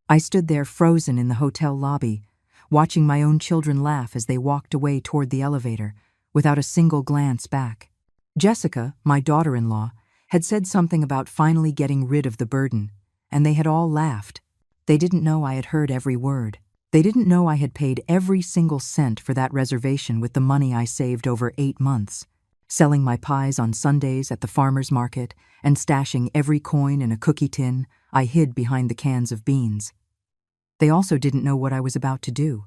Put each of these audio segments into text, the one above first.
I stood there frozen in the hotel lobby, watching my own children laugh as they walked away toward the elevator, without a single glance back. Jessica, my daughter-in-law, had said something about finally getting rid of the burden, and they had all laughed. They didn't know I had heard every word. They didn't know I had paid every single cent for that reservation with the money I saved over 8 months, selling my pies on Sundays at the farmer's market and stashing every coin in a cookie tin I hid behind the cans of beans. They also didn't know what I was about to do.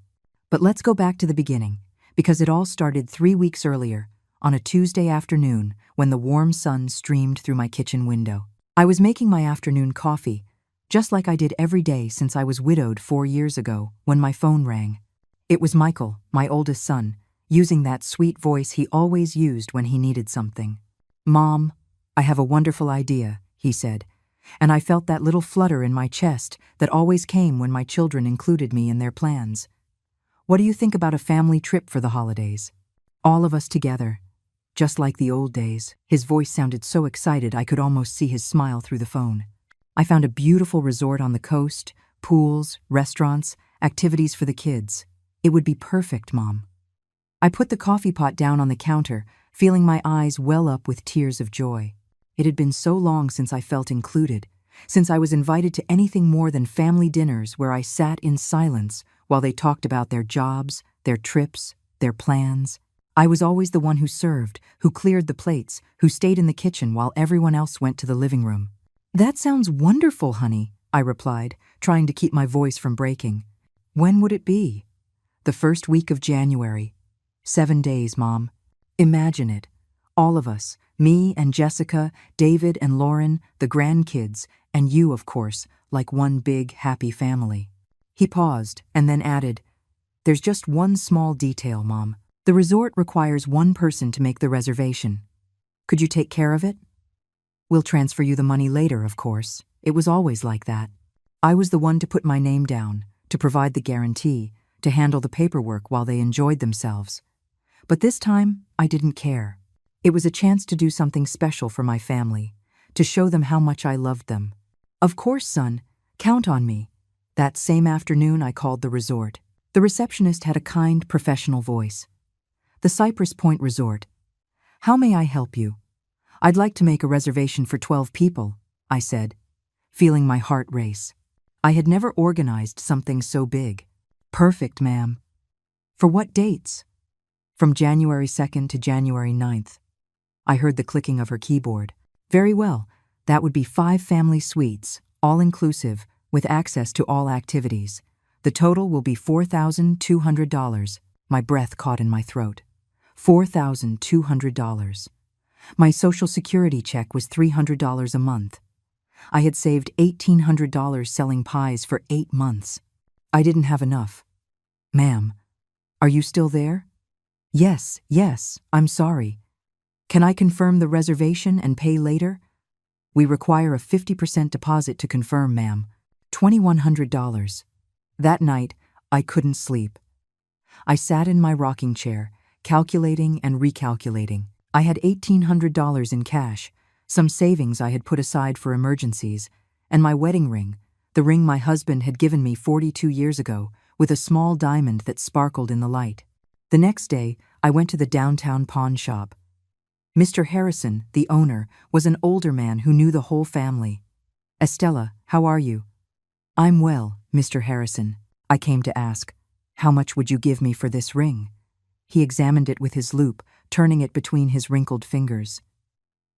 But let's go back to the beginning, because it all started 3 weeks earlier, on a Tuesday afternoon when the warm sun streamed through my kitchen window. I was making my afternoon coffee, just like I did every day since I was widowed 4 years ago, when my phone rang. It was Michael, my oldest son, using that sweet voice he always used when he needed something. "Mom, I have a wonderful idea," he said, and I felt that little flutter in my chest that always came when my children included me in their plans. "What do you think about a family trip for the holidays? All of us together, just like the old days." His voice sounded so excited I could almost see his smile through the phone. "I found a beautiful resort on the coast, pools, restaurants, activities for the kids. It would be perfect, Mom." I put the coffee pot down on the counter, feeling my eyes well up with tears of joy. It had been so long since I felt included, since I was invited to anything more than family dinners where I sat in silence while they talked about their jobs, their trips, their plans. I was always the one who served, who cleared the plates, who stayed in the kitchen while everyone else went to the living room. "That sounds wonderful, honey," I replied, trying to keep my voice from breaking. "When would it be?" "The first week of January. 7 days, Mom. Imagine it. All of us, me and Jessica, David and Lauren, the grandkids, and you, of course, like one big, happy family." He paused and then added, "There's just one small detail, Mom. The resort requires one person to make the reservation. Could you take care of it? We'll transfer you the money later, of course. It was always like that." I was the one to put my name down, to provide the guarantee, to handle the paperwork while they enjoyed themselves. But this time, I didn't care. It was a chance to do something special for my family, to show them how much I loved them. "Of course, son. Count on me." That same afternoon, I called the resort. The receptionist had a kind, professional voice. "The Cypress Point Resort. How may I help you?" "I'd like to make a reservation for 12 people, I said, feeling my heart race. I had never organized something so big. "Perfect, ma'am." "For what dates?" "From January 2nd to January 9th. I heard the clicking of her keyboard. "Very well. That would be 5 family suites, all inclusive, with access to all activities. The total will be $4,200. My breath caught in my throat. $4,200. My Social Security check was $300 a month. I had saved $1,800 selling pies for 8 months. I didn't have enough. "Ma'am, are you still there?" Yes, I'm sorry. Can I confirm the reservation and pay later?" "We require a 50% deposit to confirm, ma'am. $2,100. That night, I couldn't sleep. I sat in my rocking chair, calculating and recalculating. I had $1,800 in cash, some savings I had put aside for emergencies, and my wedding ring, the ring my husband had given me 42 years ago, with a small diamond that sparkled in the light. The next day, I went to the downtown pawn shop. Mr. Harrison, the owner, was an older man who knew the whole family. "Estella, how are you?" "I'm well, Mr. Harrison." I came to ask, "How much would you give me for this ring?" He examined it with his loupe, turning it between his wrinkled fingers.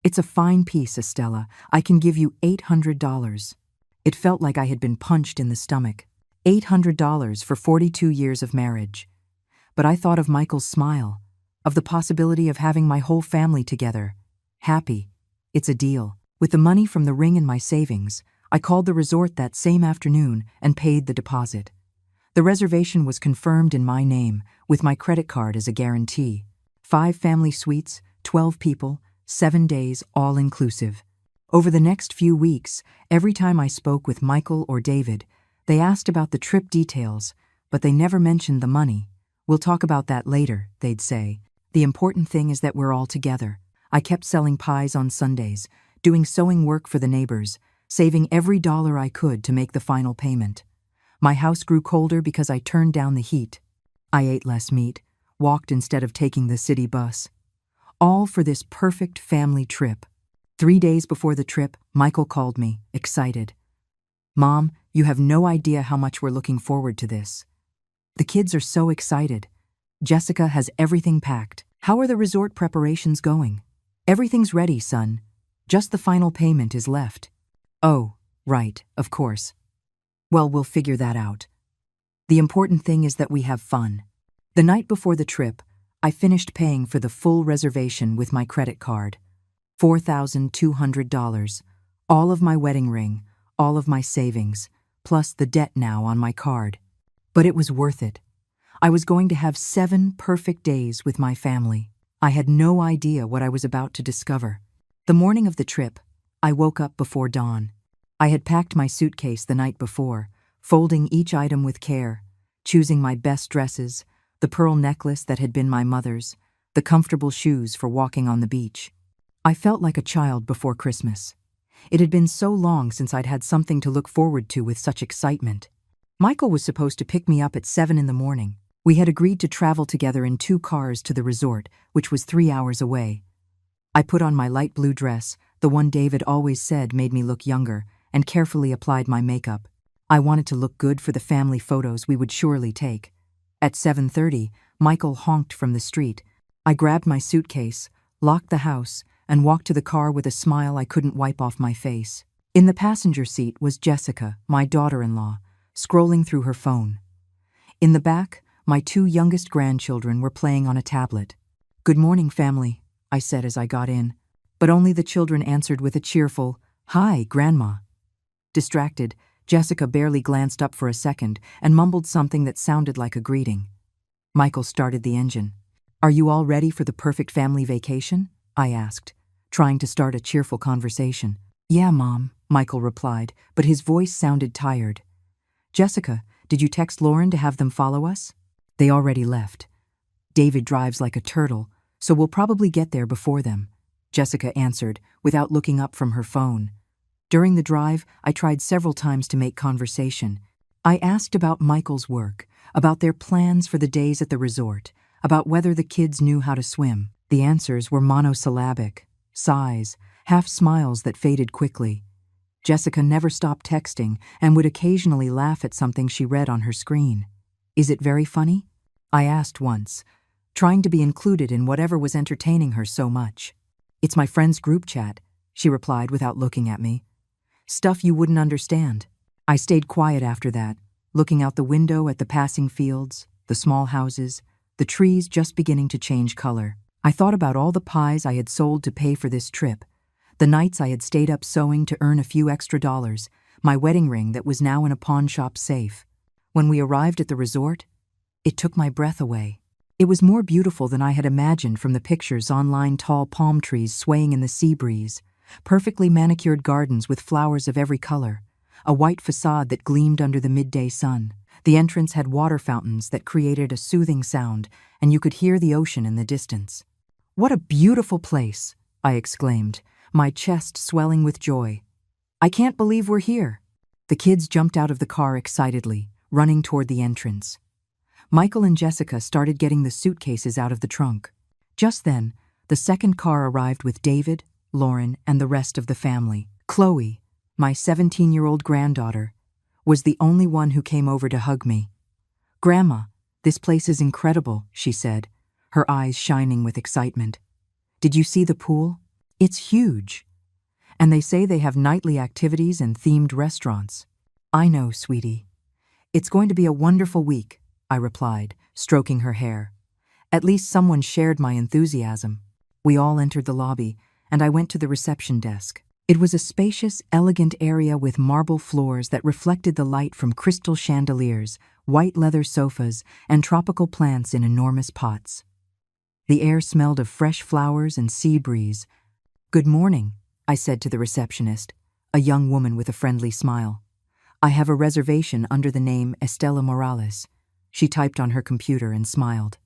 "It's a fine piece, Estella. I can give you $800. It felt like I had been punched in the stomach. $800 for 42 years of marriage. But I thought of Michael's smile, of the possibility of having my whole family together. Happy. It's a deal. With the money from the ring in my savings, I called the resort that same afternoon and paid the deposit. The reservation was confirmed in my name, with my credit card as a guarantee. 5 family suites, 12 people, 7 days, all inclusive. Over the next few weeks, every time I spoke with Michael or David, they asked about the trip details, but they never mentioned the money. "We'll talk about that later," they'd say. "The important thing is that we're all together." I kept selling pies on Sundays, doing sewing work for the neighbors, saving every dollar I could to make the final payment. My house grew colder because I turned down the heat. I ate less meat, walked instead of taking the city bus. All for this perfect family trip. 3 days before the trip, Michael called me, excited. "Mom, you have no idea how much we're looking forward to this. The kids are so excited. Jessica has everything packed. How are the resort preparations going?" "Everything's ready, son. Just the final payment is left." "Oh, right, of course. Well, we'll figure that out. The important thing is that we have fun." The night before the trip, I finished paying for the full reservation with my credit card. $4,200. All of my wedding ring, all of my savings, plus the debt now on my card. But it was worth it. I was going to have 7 perfect days with my family. I had no idea what I was about to discover. The morning of the trip, I woke up before dawn. I had packed my suitcase the night before, folding each item with care, choosing my best dresses, the pearl necklace that had been my mother's, the comfortable shoes for walking on the beach. I felt like a child before Christmas. It had been so long since I'd had something to look forward to with such excitement. Michael was supposed to pick me up at 7 in the morning. We had agreed to travel together in 2 cars to the resort, which was 3 hours away. I put on my light blue dress, the one David always said made me look younger, and carefully applied my makeup. I wanted to look good for the family photos we would surely take. At 7:30, Michael honked from the street. I grabbed my suitcase, locked the house, and walked to the car with a smile I couldn't wipe off my face. In the passenger seat was Jessica, my daughter-in-law, scrolling through her phone. In the back, my 2 youngest grandchildren were playing on a tablet. "Good morning, family," I said as I got in, but only the children answered with a cheerful, "Hi, Grandma." Distracted, Jessica barely glanced up for a second and mumbled something that sounded like a greeting. Michael started the engine. "Are you all ready for the perfect family vacation?" I asked, trying to start a cheerful conversation. "Yeah, Mom," Michael replied, but his voice sounded tired. "Jessica, did you text Lauren to have them follow us?" "They already left. David drives like a turtle, so we'll probably get there before them," Jessica answered without looking up from her phone. During the drive, I tried several times to make conversation. I asked about Michael's work, about their plans for the days at the resort, about whether the kids knew how to swim. The answers were monosyllabic, sighs, half smiles that faded quickly. Jessica never stopped texting and would occasionally laugh at something she read on her screen. "Is it very funny?" I asked once, trying to be included in whatever was entertaining her so much. "It's my friend's group chat," she replied without looking at me. "Stuff you wouldn't understand." I stayed quiet after that, looking out the window at the passing fields, the small houses, the trees just beginning to change color. I thought about all the pies I had sold to pay for this trip, the nights I had stayed up sewing to earn a few extra dollars, my wedding ring that was now in a pawn shop safe. When we arrived at the resort, it took my breath away. It was more beautiful than I had imagined from the pictures online, tall palm trees swaying in the sea breeze, perfectly manicured gardens with flowers of every color, a white facade that gleamed under the midday sun. The entrance had water fountains that created a soothing sound, and you could hear the ocean in the distance. "What a beautiful place!" I exclaimed, my chest swelling with joy. "I can't believe we're here." The kids jumped out of the car excitedly, running toward the entrance. Michael and Jessica started getting the suitcases out of the trunk. Just then, the second car arrived with David, Lauren, and the rest of the family. Chloe, my 17-year-old granddaughter, was the only one who came over to hug me. "Grandma, this place is incredible," she said, her eyes shining with excitement. "Did you see the pool? It's huge. And they say they have nightly activities and themed restaurants." "I know, sweetie. It's going to be a wonderful week," I replied, stroking her hair. At least someone shared my enthusiasm. We all entered the lobby, and I went to the reception desk. It was a spacious, elegant area with marble floors that reflected the light from crystal chandeliers, white leather sofas, and tropical plants in enormous pots. The air smelled of fresh flowers and sea breeze. "Good morning," I said to the receptionist, a young woman with a friendly smile. "I have a reservation under the name Estela Morales." She typed on her computer and smiled.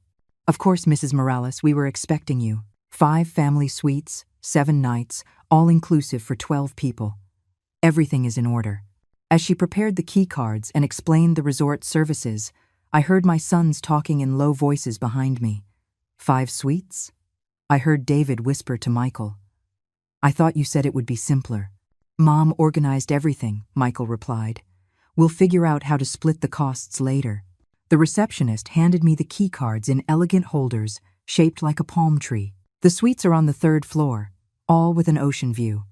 "Of course, Mrs. Morales, we were expecting you. 5 family suites, 7 nights, all inclusive for 12 people. Everything is in order." As she prepared the key cards and explained the resort services, I heard my sons talking in low voices behind me. 5 suites? I heard David whisper to Michael. I thought you said it would be simpler. Mom organized everything, Michael replied. We'll figure out how to split the costs later. The receptionist handed me the key cards in elegant holders shaped like a palm tree. The suites are on the 3rd floor, all with an ocean view.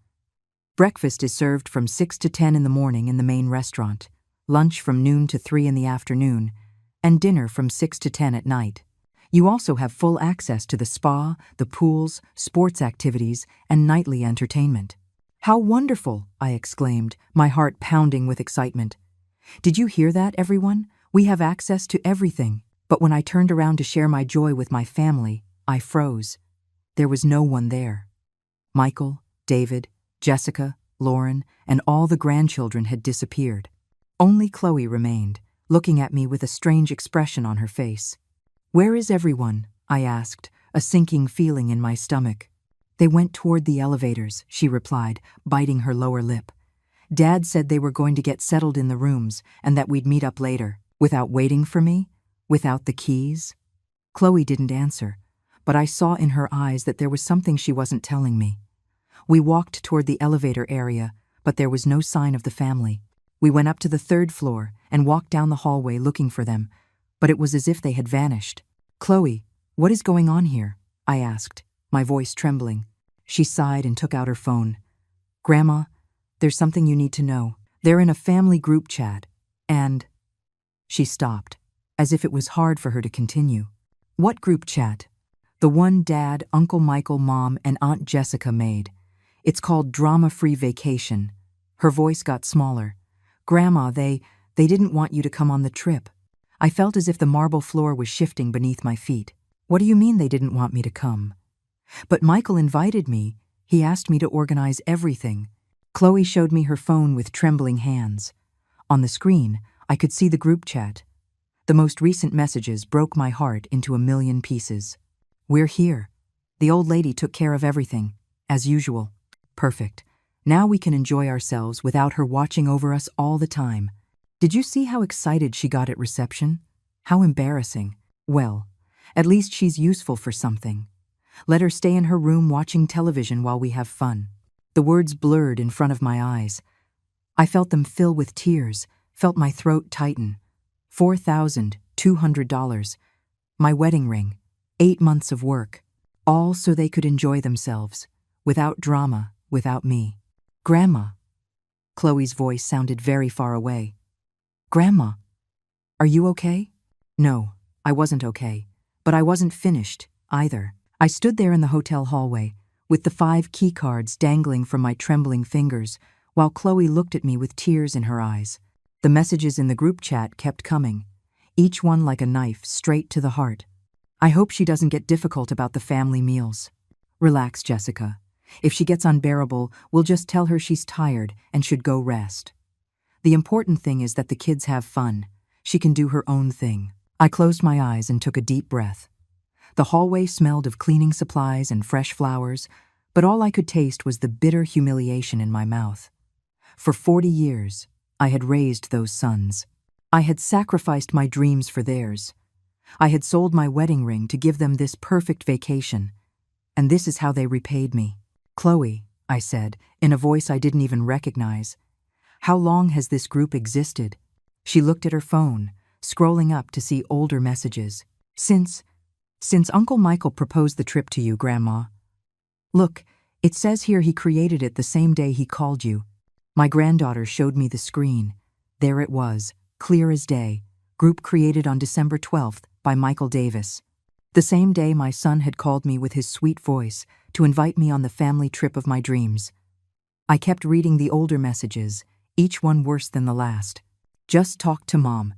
Breakfast is served from 6 to 10 in the morning in the main restaurant, lunch from noon to 3 in the afternoon, and dinner from 6 to 10 at night. You also have full access to the spa, the pools, sports activities, and nightly entertainment. How wonderful, I exclaimed, my heart pounding with excitement. Did you hear that, everyone? We have access to everything. But when I turned around to share my joy with my family, I froze. There was no one there. Michael, David, Jessica, Lauren, and all the grandchildren had disappeared. Only Chloe remained, looking at me with a strange expression on her face. Where is everyone? I asked, a sinking feeling in my stomach. They went toward the elevators, she replied, biting her lower lip. Dad said they were going to get settled in the rooms and that we'd meet up later. Without waiting for me? Without the keys? Chloe didn't answer, but I saw in her eyes that there was something she wasn't telling me. We walked toward the elevator area, but there was no sign of the family. We went up to the 3rd floor and walked down the hallway looking for them, but it was as if they had vanished. Chloe, what is going on here? I asked, my voice trembling. She sighed and took out her phone. Grandma, there's something you need to know. They're in a family group chat, and... She stopped, as if it was hard for her to continue. What group chat? The one Dad, Uncle Michael, Mom, and Aunt Jessica made. It's called Drama-Free Vacation. Her voice got smaller. Grandma, they didn't want you to come on the trip. I felt as if the marble floor was shifting beneath my feet. What do you mean they didn't want me to come? But Michael invited me. He asked me to organize everything. Chloe showed me her phone with trembling hands. On the screen, I could see the group chat. The most recent messages broke my heart into a million pieces. We're here. The old lady took care of everything, as usual. Perfect. Now we can enjoy ourselves without her watching over us all the time. Did you see how excited she got at reception? How embarrassing. Well, at least she's useful for something. Let her stay in her room watching television while we have fun. The words blurred in front of my eyes. I felt them fill with tears, felt my throat tighten. $4,200. My wedding ring. 8 months of work. All so they could enjoy themselves. Without drama, without me. Grandma. Chloe's voice sounded very far away. Grandma, are you okay? No, I wasn't okay. But I wasn't finished, either. I stood there in the hotel hallway, with the 5 key cards dangling from my trembling fingers, while Chloe looked at me with tears in her eyes. The messages in the group chat kept coming, each one like a knife straight to the heart. I hope she doesn't get difficult about the family meals. Relax, Jessica. If she gets unbearable, we'll just tell her she's tired and should go rest. The important thing is that the kids have fun. She can do her own thing. I closed my eyes and took a deep breath. The hallway smelled of cleaning supplies and fresh flowers, but all I could taste was the bitter humiliation in my mouth. For 40 years, I had raised those sons. I had sacrificed my dreams for theirs. I had sold my wedding ring to give them this perfect vacation. And this is how they repaid me. Chloe, I said, in a voice I didn't even recognize. How long has this group existed? She looked at her phone, scrolling up to see older messages. Since Uncle Michael proposed the trip to you, Grandma. Look, it says here he created it the same day he called you. My granddaughter showed me the screen. There it was, clear as day. Group created on December 12th by Michael Davis. The same day my son had called me with his sweet voice to invite me on the family trip of my dreams. I kept reading the older messages, each one worse than the last. Just talk to Mom.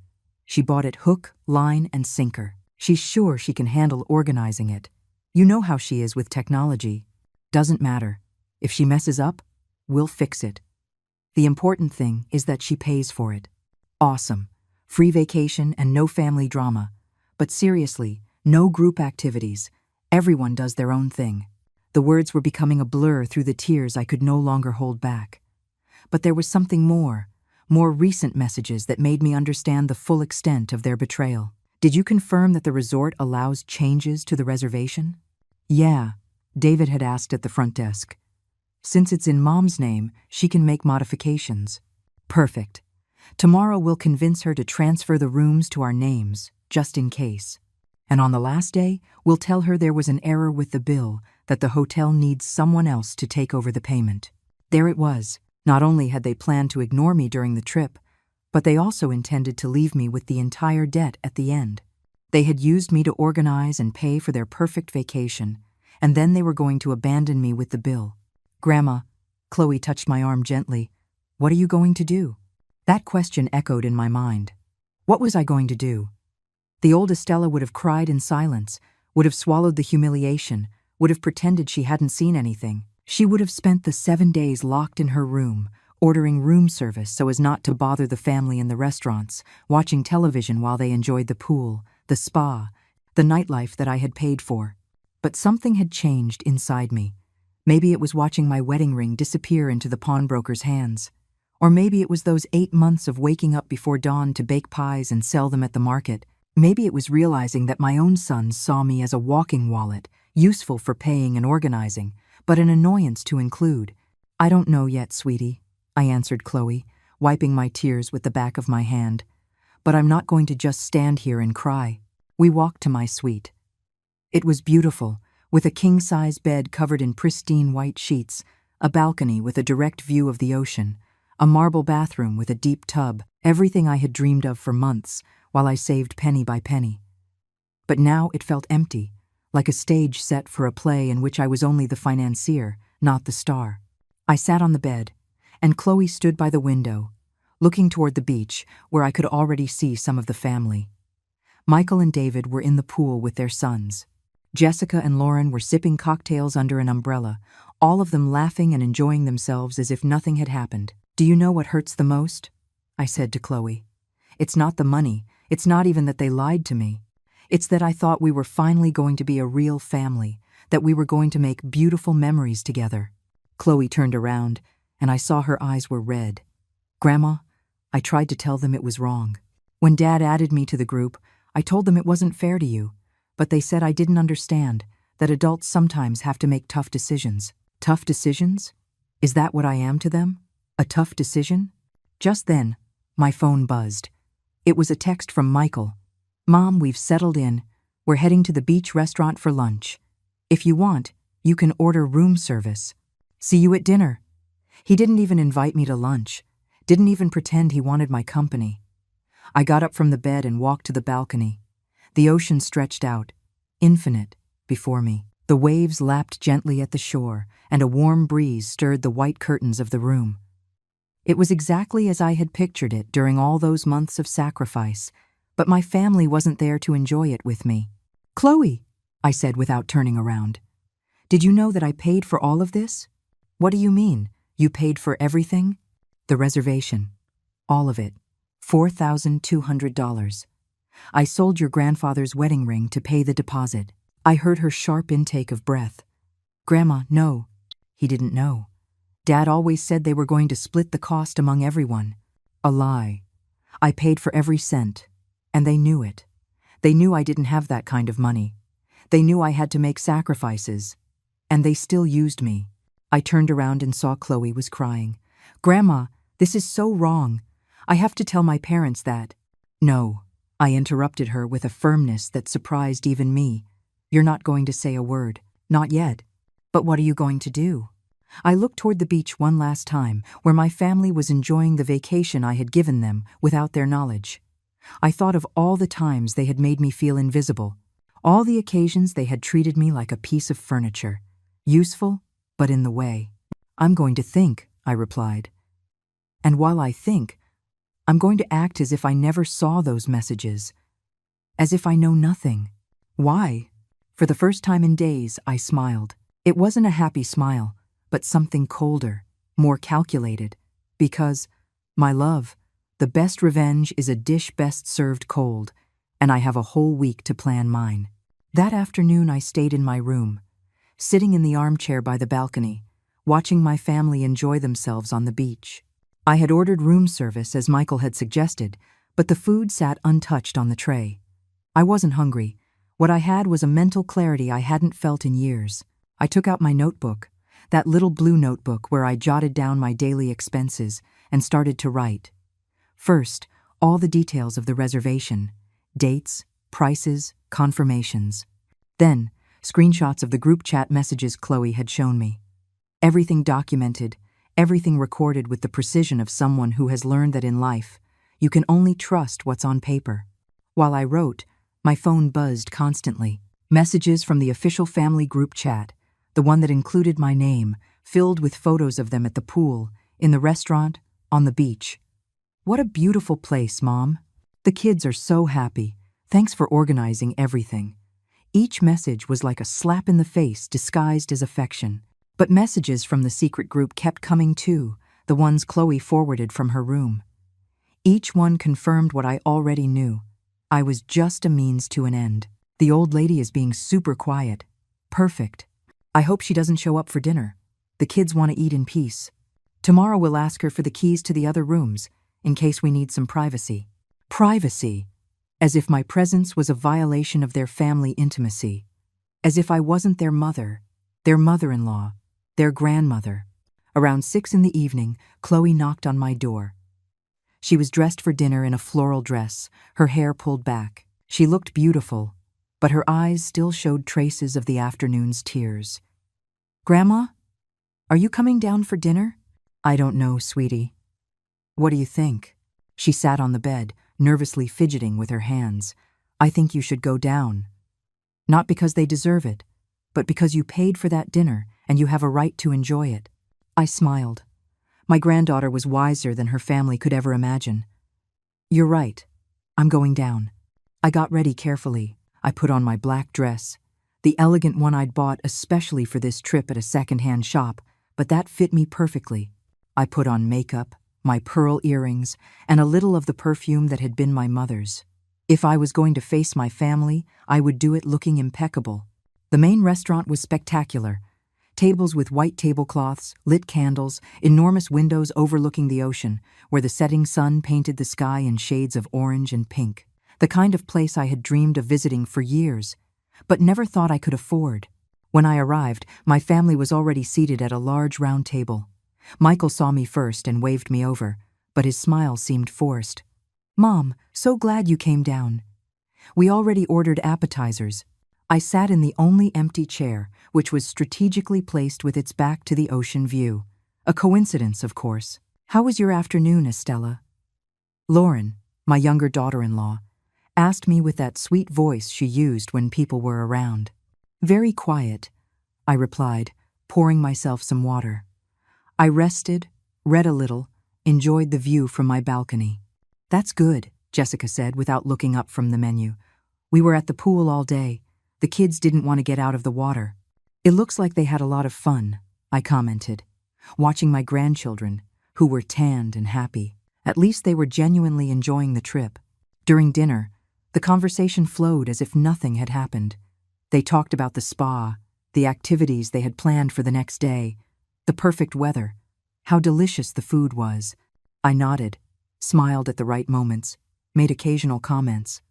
She bought it hook, line, and sinker. She's sure she can handle organizing it. You know how she is with technology. Doesn't matter. If she messes up, we'll fix it. The important thing is that she pays for it. Awesome. Free vacation and no family drama. But seriously, no group activities. Everyone does their own thing. The words were becoming a blur through the tears I could no longer hold back. But there was something more more recent messages that made me understand the full extent of their betrayal. Did you confirm that the resort allows changes to the reservation? Yeah, David had asked at the front desk. Since it's in Mom's name, she can make modifications. Perfect. Tomorrow we'll convince her to transfer the rooms to our names, just in case. And on the last day, we'll tell her there was an error with the bill, that the hotel needs someone else to take over the payment. There it was. Not only had they planned to ignore me during the trip, but they also intended to leave me with the entire debt at the end. They had used me to organize and pay for their perfect vacation, and then they were going to abandon me with the bill. Grandma, Chloe touched my arm gently. What are you going to do? That question echoed in my mind. What was I going to do? The old Estella would have cried in silence, would have swallowed the humiliation, would have pretended she hadn't seen anything. She would have spent the 7 days locked in her room, ordering room service so as not to bother the family in the restaurants, watching television while they enjoyed the pool, the spa, the nightlife that I had paid for. But something had changed inside me. Maybe it was watching my wedding ring disappear into the pawnbroker's hands. Or maybe it was those 8 months of waking up before dawn to bake pies and sell them at the market. Maybe it was realizing that my own sons saw me as a walking wallet, useful for paying and organizing, but an annoyance to include. I don't know yet, sweetie, I answered Chloe, wiping my tears with the back of my hand. But I'm not going to just stand here and cry. We walked to my suite. It was beautiful, with a king-size bed covered in pristine white sheets, a balcony with a direct view of the ocean, a marble bathroom with a deep tub, everything I had dreamed of for months, while I saved penny by penny. But now it felt empty, like a stage set for a play in which I was only the financier, not the star. I sat on the bed, and Chloe stood by the window, looking toward the beach, where I could already see some of the family. Michael and David were in the pool with their sons. Jessica and Lauren were sipping cocktails under an umbrella, all of them laughing and enjoying themselves as if nothing had happened. Do you know what hurts the most? I said to Chloe. It's not the money. It's not even that they lied to me. It's that I thought we were finally going to be a real family, that we were going to make beautiful memories together. Chloe turned around, and I saw her eyes were red. Grandma, I tried to tell them it was wrong. When Dad added me to the group, I told them it wasn't fair to you, but they said I didn't understand, that adults sometimes have to make tough decisions. Tough decisions? Is that what I am to them? A tough decision? Just then, my phone buzzed. It was a text from Michael. Mom, we've settled in. We're heading to the beach restaurant for lunch. If you want, you can order room service. See you at dinner. He didn't even invite me to lunch. Didn't even pretend he wanted my company. I got up from the bed and walked to the balcony. The ocean stretched out, infinite, before me. The waves lapped gently at the shore, and a warm breeze stirred the white curtains of the room. It was exactly as I had pictured it during all those months of sacrifice, but my family wasn't there to enjoy it with me. Chloe, I said without turning around. Did you know that I paid for all of this? What do you mean? You paid for everything? The reservation. All of it. $4,200. I sold your grandfather's wedding ring to pay the deposit. I heard her sharp intake of breath. Grandma, no. He didn't know. Dad always said they were going to split the cost among everyone. A lie. I paid for every cent, and they knew it. They knew I didn't have that kind of money. They knew I had to make sacrifices, and they still used me. I turned around and saw Chloe was crying. Grandma, this is so wrong. I have to tell my parents that. No, I interrupted her with a firmness that surprised even me. You're not going to say a word. Not yet. But what are you going to do? I looked toward the beach one last time, where my family was enjoying the vacation I had given them without their knowledge. I thought of all the times they had made me feel invisible, all the occasions they had treated me like a piece of furniture, useful, but in the way. I'm going to think, I replied. And while I think, I'm going to act as if I never saw those messages, as if I know nothing. Why? For the first time in days, I smiled. It wasn't a happy smile, but something colder, more calculated, because, my love, the best revenge is a dish best served cold, and I have a whole week to plan mine. That afternoon I stayed in my room, sitting in the armchair by the balcony, watching my family enjoy themselves on the beach. I had ordered room service as Michael had suggested, but the food sat untouched on the tray. I wasn't hungry. What I had was a mental clarity I hadn't felt in years. I took out my notebook, that little blue notebook where I jotted down my daily expenses, and started to write. First, all the details of the reservation: dates, prices, confirmations. Then, screenshots of the group chat messages Chloe had shown me. Everything documented, everything recorded with the precision of someone who has learned that in life, you can only trust what's on paper. While I wrote, my phone buzzed constantly. Messages from the official family group chat, the one that included my name, filled with photos of them at the pool, in the restaurant, on the beach. What a beautiful place, Mom. The kids are so happy. Thanks for organizing everything. Each message was like a slap in the face disguised as affection. But messages from the secret group kept coming too, the ones Chloe forwarded from her room. Each one confirmed what I already knew. I was just a means to an end. The old lady is being super quiet. Perfect. I hope she doesn't show up for dinner. The kids want to eat in peace. Tomorrow we'll ask her for the keys to the other rooms, in case we need some privacy. Privacy. As if my presence was a violation of their family intimacy. As if I wasn't their mother, their mother-in-law, their grandmother. Around 6 in the evening, Chloe knocked on my door. She was dressed for dinner in a floral dress, her hair pulled back. She looked beautiful, but her eyes still showed traces of the afternoon's tears. "Grandma, are you coming down for dinner?" "I don't know, sweetie." "What do you think?" She sat on the bed, nervously fidgeting with her hands. "I think you should go down. Not because they deserve it, but because you paid for that dinner and you have a right to enjoy it." I smiled. My granddaughter was wiser than her family could ever imagine. "You're right. I'm going down." I got ready carefully. I put on my black dress, the elegant one I'd bought especially for this trip at a second-hand shop, but that fit me perfectly. I put on makeup, my pearl earrings, and a little of the perfume that had been my mother's. If I was going to face my family, I would do it looking impeccable. The main restaurant was spectacular. Tables with white tablecloths, lit candles, enormous windows overlooking the ocean, where the setting sun painted the sky in shades of orange and pink. The kind of place I had dreamed of visiting for years, but never thought I could afford. When I arrived, my family was already seated at a large round table. Michael saw me first and waved me over, but his smile seemed forced. "Mom, so glad you came down." We already ordered appetizers. I sat in the only empty chair, which was strategically placed with its back to the ocean view. A coincidence, of course. "How was your afternoon, Estella?" Lauren, my younger daughter-in-law, asked me with that sweet voice she used when people were around. "Very quiet," I replied, pouring myself some water. I rested, read a little, enjoyed the view from my balcony. "That's good," Jessica said without looking up from the menu. "We were at the pool all day. The kids didn't want to get out of the water." "It looks like they had a lot of fun," I commented, watching my grandchildren, who were tanned and happy. At least they were genuinely enjoying the trip. During dinner, the conversation flowed as if nothing had happened. They talked about the spa, the activities they had planned for the next day, the perfect weather, how delicious the food was. I nodded, smiled at the right moments, made occasional comments.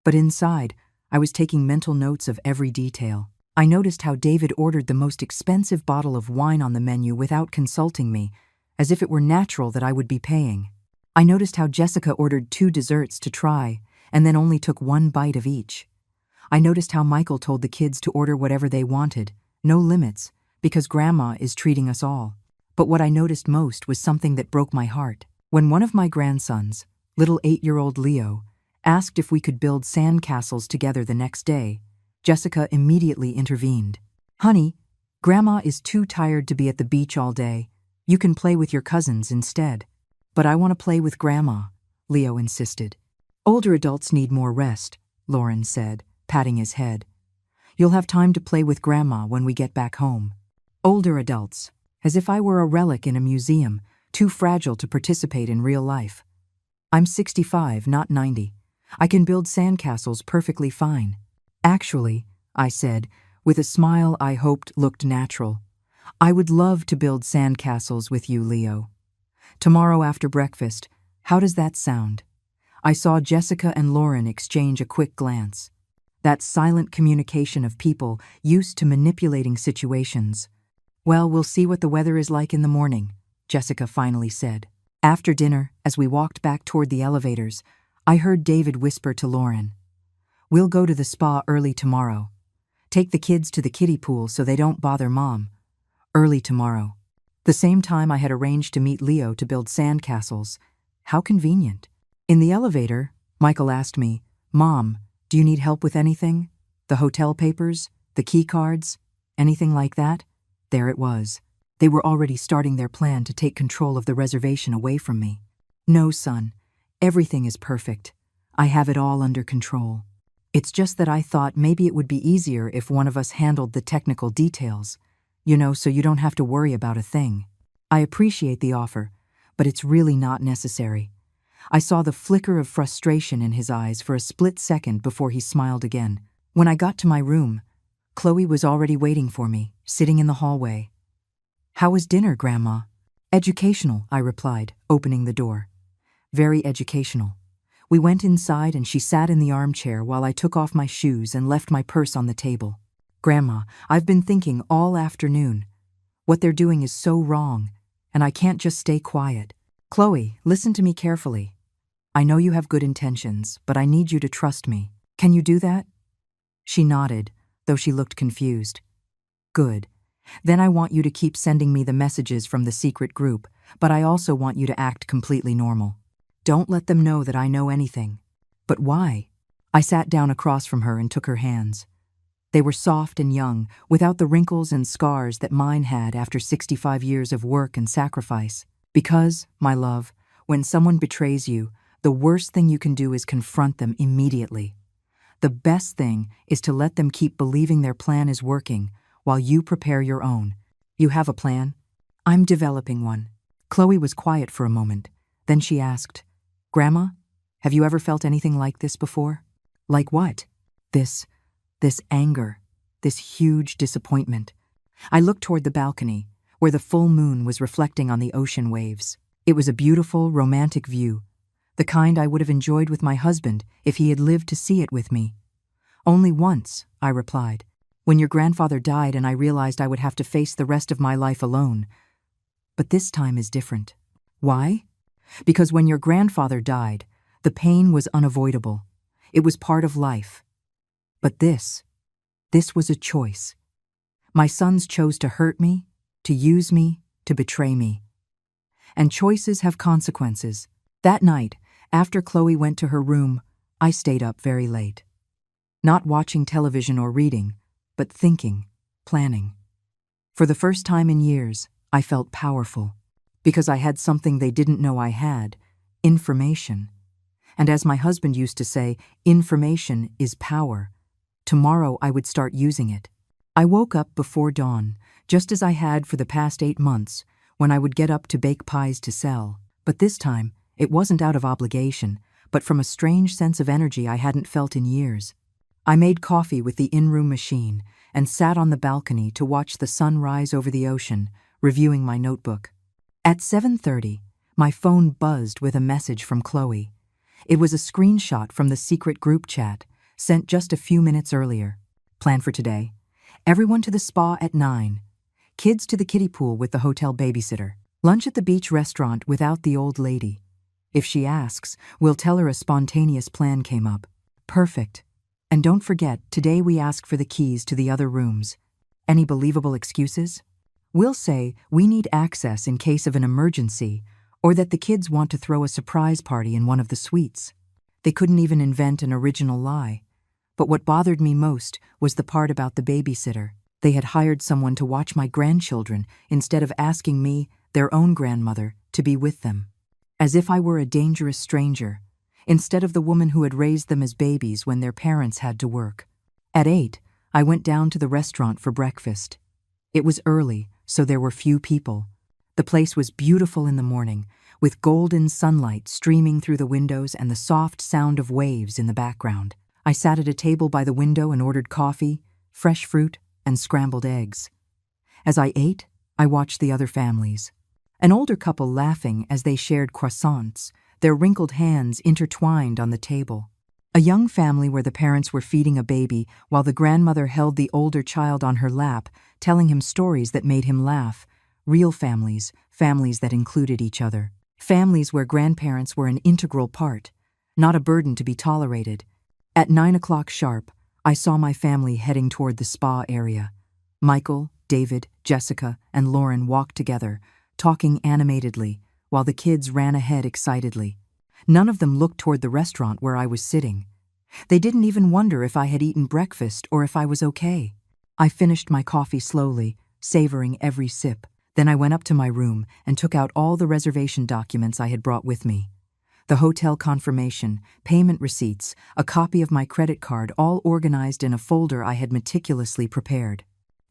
But inside, I was taking mental notes of every detail. I noticed how David ordered the most expensive bottle of wine on the menu without consulting me, as if it were natural that I would be paying. I noticed how Jessica ordered 2 desserts to try, and then only took 1 bite of each. I noticed how Michael told the kids to order whatever they wanted, no limits, because Grandma is treating us all. But what I noticed most was something that broke my heart. When one of my grandsons, little 8-year-old Leo, asked if we could build sandcastles together the next day, Jessica immediately intervened. "Honey, Grandma is too tired to be at the beach all day. You can play with your cousins instead." "But I want to play with Grandma," Leo insisted. "Older adults need more rest," Lauren said, patting his head. "You'll have time to play with Grandma when we get back home." Older adults, as if I were a relic in a museum, too fragile to participate in real life. "I'm 65, not 90. I can build sandcastles perfectly fine." "Actually," I said, with a smile I hoped looked natural, "I would love to build sandcastles with you, Leo. Tomorrow after breakfast, how does that sound? I saw Jessica and Lauren exchange a quick glance. That silent communication of people used to manipulating situations. Well, we'll see what the weather is like in the morning, Jessica finally said. After dinner, as we walked back toward the elevators, I heard David whisper to Lauren, "We'll go to the spa early tomorrow. Take the kids to the kiddie pool so they don't bother Mom. Early tomorrow." The same time I had arranged to meet Leo to build sandcastles. How convenient. In the elevator, Michael asked me, "Mom, do you need help with anything? The hotel papers? The key cards? Anything like that?" There it was. They were already starting their plan to take control of the reservation away from me. "No, son. Everything is perfect. I have it all under control. It's just that I thought maybe it would be easier if one of us handled the technical details. So you don't have to worry about a thing. I appreciate the offer, but it's really not necessary." I saw the flicker of frustration in his eyes for a split second before he smiled again. When I got to my room, Chloe was already waiting for me, sitting in the hallway. "How was dinner, Grandma?" "Educational," I replied, opening the door. "Very educational." We went inside and she sat in the armchair while I took off my shoes and left my purse on the table. "Grandma, I've been thinking all afternoon. What they're doing is so wrong, and I can't just stay quiet. Chloe, listen to me carefully. I know you have good intentions, but I need you to trust me. Can you do that?" She nodded, though she looked confused. "Good. Then I want you to keep sending me the messages from the secret group, but I also want you to act completely normal. Don't let them know that I know anything." "But why?" I sat down across from her and took her hands. They were soft and young, without the wrinkles and scars that mine had after 65 years of work and sacrifice. "Because, my love, when someone betrays you, the worst thing you can do is confront them immediately. The best thing is to let them keep believing their plan is working while you prepare your own. You have a plan?" "I'm developing one." Chloe was quiet for a moment. Then she asked, "Grandma, have you ever felt anything like this before?" "Like what?" This anger, this huge disappointment." I looked toward the balcony, where the full moon was reflecting on the ocean waves. It was a beautiful, romantic view, the kind I would have enjoyed with my husband if he had lived to see it with me. "Only once," I replied, "when your grandfather died and I realized I would have to face the rest of my life alone. But this time is different." "Why?" "Because when your grandfather died, the pain was unavoidable. It was part of life. But this was a choice. My sons chose to hurt me, to use me, to betray me. And choices have consequences." That night, after Chloe went to her room, I stayed up very late. Not watching television or reading, but thinking, planning. For the first time in years, I felt powerful, because I had something they didn't know I had, information. And as my husband used to say, information is power. Tomorrow I would start using it. I woke up before dawn, just as I had for the past 8 months, when I would get up to bake pies to sell. But this time, it wasn't out of obligation, but from a strange sense of energy I hadn't felt in years. I made coffee with the in-room machine and sat on the balcony to watch the sun rise over the ocean, reviewing my notebook. At 7:30, my phone buzzed with a message from Chloe. It was a screenshot from the secret group chat, sent just a few minutes earlier. "Plan for today. Everyone to the spa at 9. Kids to the kiddie pool with the hotel babysitter. Lunch at the beach restaurant without the old lady. If she asks, we'll tell her a spontaneous plan came up." "Perfect. And don't forget, today we ask for the keys to the other rooms. Any believable excuses? We'll say we need access in case of an emergency, or that the kids want to throw a surprise party in one of the suites." They couldn't even invent an original lie. But what bothered me most was the part about the babysitter. They had hired someone to watch my grandchildren instead of asking me, their own grandmother, to be with them. As if I were a dangerous stranger, instead of the woman who had raised them as babies when their parents had to work. At 8, I went down to the restaurant for breakfast. It was early, so there were few people. The place was beautiful in the morning, with golden sunlight streaming through the windows and the soft sound of waves in the background. I sat at a table by the window and ordered coffee, fresh fruit, and scrambled eggs. As I ate, I watched the other families. An older couple laughing as they shared croissants, their wrinkled hands intertwined on the table. A young family where the parents were feeding a baby while the grandmother held the older child on her lap, telling him stories that made him laugh. Real families, families that included each other. Families where grandparents were an integral part, not a burden to be tolerated. At 9 o'clock sharp, I saw my family heading toward the spa area. Michael, David, Jessica, and Lauren walked together, talking animatedly, while the kids ran ahead excitedly. None of them looked toward the restaurant where I was sitting. They didn't even wonder if I had eaten breakfast or if I was okay. I finished my coffee slowly, savoring every sip. Then I went up to my room and took out all the reservation documents I had brought with me. The hotel confirmation, payment receipts, a copy of my credit card, all organized in a folder I had meticulously prepared.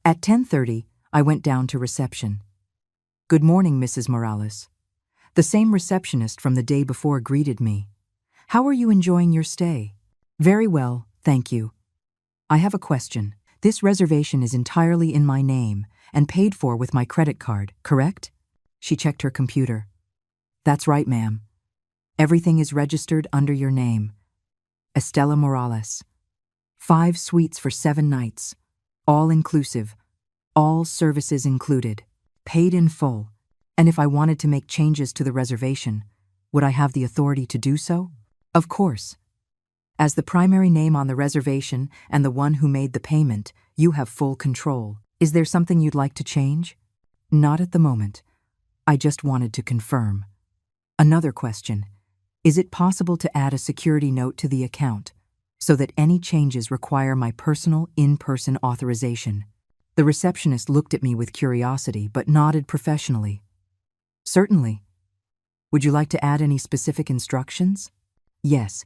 At 10:30, I went down to reception. "Good morning, Mrs. Morales." The same receptionist from the day before greeted me. "How are you enjoying your stay?" "Very well, thank you." "I have a question. This reservation is entirely in my name and paid for with my credit card, correct?" She checked her computer. "That's right, ma'am. Everything is registered under your name. Estela Morales. 5 suites for 7 nights. All inclusive. All services included. Paid in full. And if I wanted to make changes to the reservation, would I have the authority to do so?" "Of course. As the primary name on the reservation and the one who made the payment, you have full control. Is there something you'd like to change?" "Not at the moment. I just wanted to confirm." "Another question. Is it possible to add a security note to the account so that any changes require my personal in-person authorization?" The receptionist looked at me with curiosity but nodded professionally. "Certainly. Would you like to add any specific instructions?" "Yes.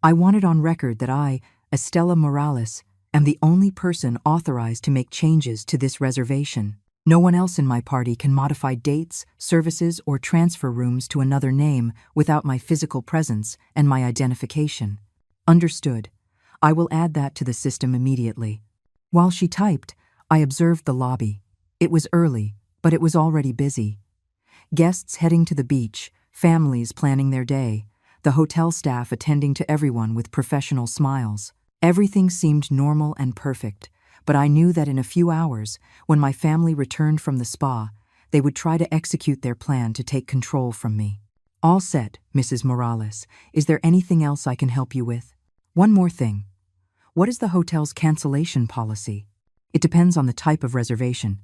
I want it on record that I, Estela Morales, am the only person authorized to make changes to this reservation. No one else in my party can modify dates, services, or transfer rooms to another name without my physical presence and my identification." "Understood. I will add that to the system immediately." While she typed, I observed the lobby. It was early, but it was already busy. Guests heading to the beach, families planning their day, the hotel staff attending to everyone with professional smiles. Everything seemed normal and perfect, but I knew that in a few hours, when my family returned from the spa, they would try to execute their plan to take control from me. "All set, Mrs. Morales. Is there anything else I can help you with?" "One more thing. What is the hotel's cancellation policy?" "It depends on the type of reservation.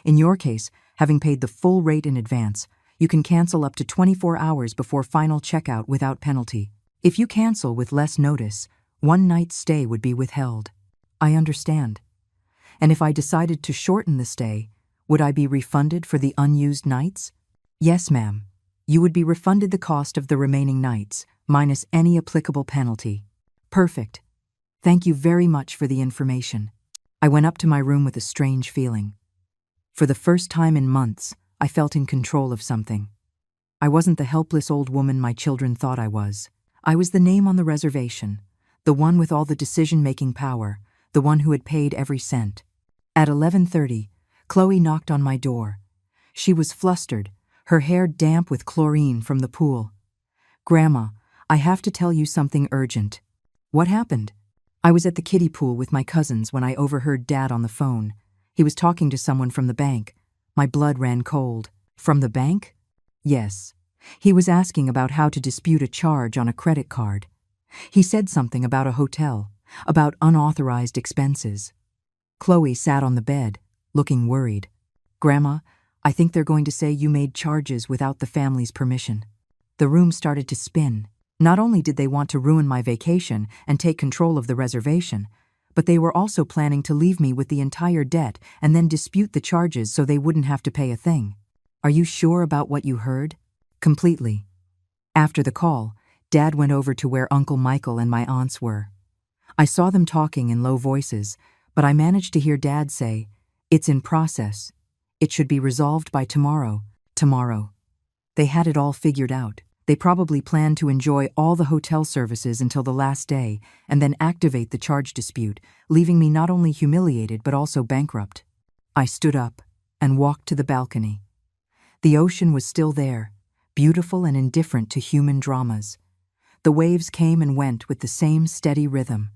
In your case, having paid the full rate in advance, you can cancel up to 24 hours before final checkout without penalty. If you cancel with less notice, 1 night's stay would be withheld." "I understand. And if I decided to shorten the stay, would I be refunded for the unused nights?" "Yes, ma'am. You would be refunded the cost of the remaining nights, minus any applicable penalty." "Perfect. Thank you very much for the information." I went up to my room with a strange feeling. For the first time in months, I felt in control of something. I wasn't the helpless old woman my children thought I was. I was the name on the reservation, the one with all the decision-making power, the one who had paid every cent. At 11:30, Chloe knocked on my door. She was flustered, her hair damp with chlorine from the pool. "Grandma, I have to tell you something urgent." "What happened?" "I was at the kiddie pool with my cousins when I overheard Dad on the phone. He was talking to someone from the bank. My blood ran cold." "From the bank?" "Yes. He was asking about how to dispute a charge on a credit card. He said something about a hotel, about unauthorized expenses." Chloe sat on the bed, looking worried. "Grandma, I think they're going to say you made charges without the family's permission." The room started to spin. Not only did they want to ruin my vacation and take control of the reservation, but they were also planning to leave me with the entire debt and then dispute the charges so they wouldn't have to pay a thing. "Are you sure about what you heard?" "Completely." After the call, Dad went over to where Uncle Michael and my aunts were. I saw them talking in low voices, but I managed to hear Dad say, "It's in process. It should be resolved by tomorrow." Tomorrow. They had it all figured out. They probably planned to enjoy all the hotel services until the last day and then activate the charge dispute, leaving me not only humiliated but also bankrupt. I stood up and walked to the balcony. The ocean was still there, beautiful and indifferent to human dramas. The waves came and went with the same steady rhythm.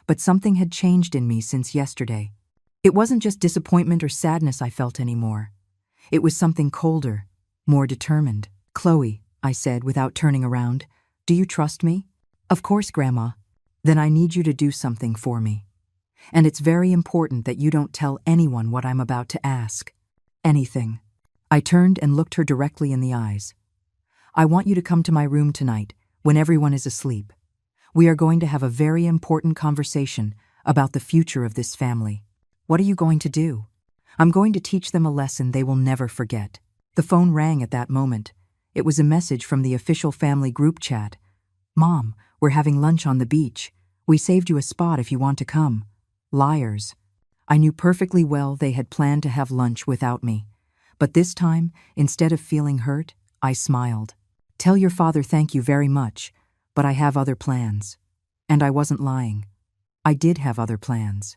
But something had changed in me since yesterday. It wasn't just disappointment or sadness I felt anymore. It was something colder, more determined. "Chloe," I said without turning around, "do you trust me?" "Of course, Grandma." "Then I need you to do something for me. And it's very important that you don't tell anyone what I'm about to ask. Anything." I turned and looked her directly in the eyes. "I want you to come to my room tonight, when everyone is asleep. We are going to have a very important conversation about the future of this family." "What are you going to do?" "I'm going to teach them a lesson they will never forget." The phone rang at that moment. It was a message from the official family group chat. "Mom, we're having lunch on the beach. We saved you a spot if you want to come." Liars. I knew perfectly well they had planned to have lunch without me. But this time, instead of feeling hurt, I smiled. "Tell your father thank you very much, but I have other plans." And I wasn't lying. I did have other plans.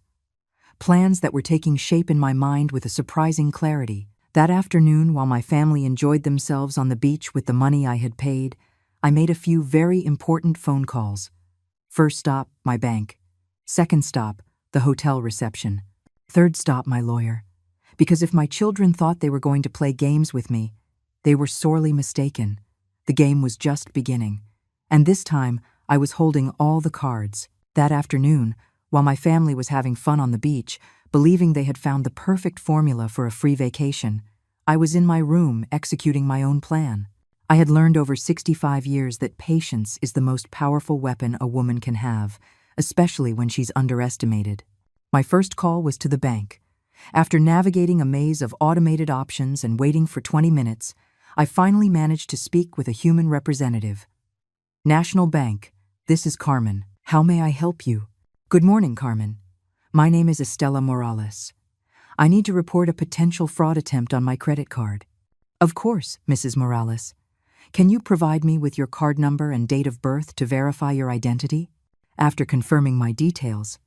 Plans that were taking shape in my mind with a surprising clarity. That afternoon, while my family enjoyed themselves on the beach with the money I had paid, I made a few very important phone calls. First stop, my bank. Second stop, the hotel reception. Third stop, my lawyer. Because if my children thought they were going to play games with me, they were sorely mistaken. The game was just beginning. And this time, I was holding all the cards. That afternoon, while my family was having fun on the beach, believing they had found the perfect formula for a free vacation, I was in my room executing my own plan. I had learned over 65 years that patience is the most powerful weapon a woman can have, especially when she's underestimated. My first call was to the bank. After navigating a maze of automated options and waiting for 20 minutes, I finally managed to speak with a human representative. "National Bank, this is Carmen. How may I help you?" "Good morning, Carmen. My name is Estela Morales. I need to report a potential fraud attempt on my credit card." "Of course, Mrs. Morales. Can you provide me with your card number and date of birth to verify your identity?" After confirming my details,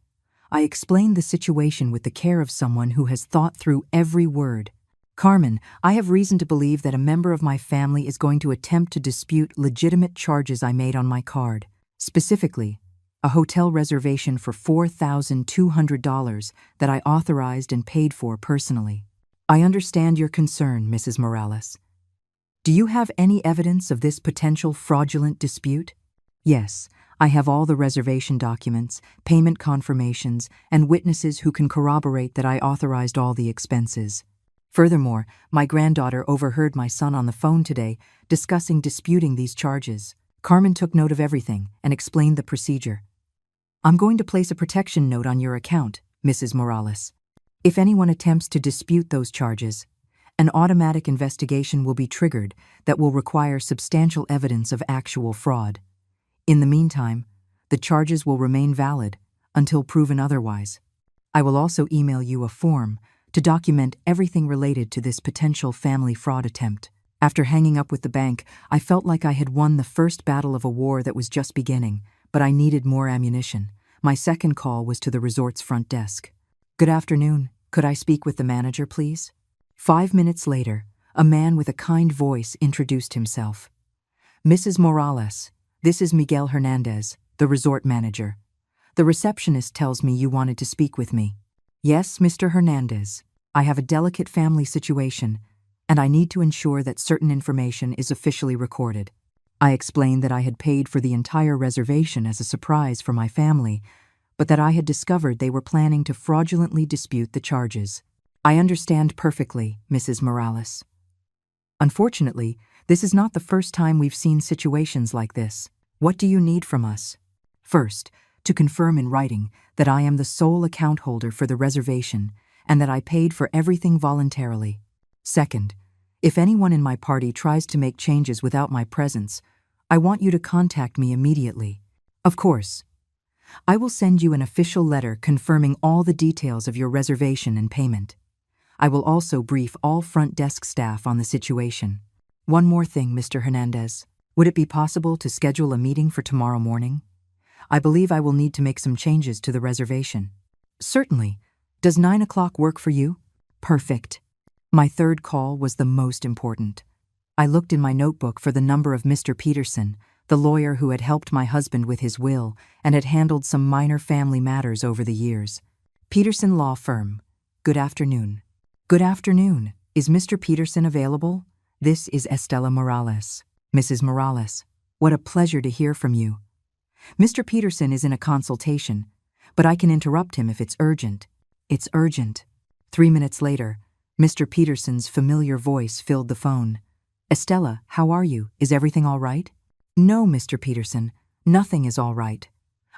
I explained the situation with the care of someone who has thought through every word. "Carmen, I have reason to believe that a member of my family is going to attempt to dispute legitimate charges I made on my card. Specifically, a hotel reservation for $4,200 that I authorized and paid for personally. I understand your concern, Mrs. Morales. Do you have any evidence of this potential fraudulent dispute?" "Yes, I have all the reservation documents, payment confirmations, and witnesses who can corroborate that I authorized all the expenses. Furthermore, my granddaughter overheard my son on the phone today disputing these charges." Carmen took note of everything and explained the procedure. "I'm going to place a protection note on your account, Mrs. Morales. If anyone attempts to dispute those charges, an automatic investigation will be triggered that will require substantial evidence of actual fraud. In the meantime, the charges will remain valid until proven otherwise. I will also email you a form to document everything related to this potential family fraud attempt." After hanging up with the bank, I felt like I had won the first battle of a war that was just beginning, but I needed more ammunition. My second call was to the resort's front desk. "Good afternoon. Could I speak with the manager, please?" 5 minutes later, a man with a kind voice introduced himself. "Mrs. Morales, this is Miguel Hernandez, the resort manager. The receptionist tells me you wanted to speak with me." "Yes, Mr. Hernandez. I have a delicate family situation, and I need to ensure that certain information is officially recorded." I explained that I had paid for the entire reservation as a surprise for my family, but that I had discovered they were planning to fraudulently dispute the charges. "I understand perfectly, Mrs. Morales. Unfortunately, this is not the first time we've seen situations like this. What do you need from us?" "First, to confirm in writing that I am the sole account holder for the reservation and that I paid for everything voluntarily. Second, if anyone in my party tries to make changes without my presence, I want you to contact me immediately." "Of course. I will send you an official letter confirming all the details of your reservation and payment. I will also brief all front desk staff on the situation." "One more thing, Mr. Hernandez. Would it be possible to schedule a meeting for tomorrow morning? I believe I will need to make some changes to the reservation." "Certainly. Does 9 o'clock work for you?" "Perfect." My third call was the most important. I looked in my notebook for the number of Mr. Peterson, the lawyer who had helped my husband with his will and had handled some minor family matters over the years. Peterson Law Firm. Good afternoon. Good afternoon. Is Mr. Peterson available? This is Estela Morales. Mrs. Morales, what a pleasure to hear from you. Mr. Peterson is in a consultation, but I can interrupt him if it's urgent. It's urgent. 3 minutes later, Mr. Peterson's familiar voice filled the phone. Estela, how are you? Is everything all right? No, Mr. Peterson, nothing is all right.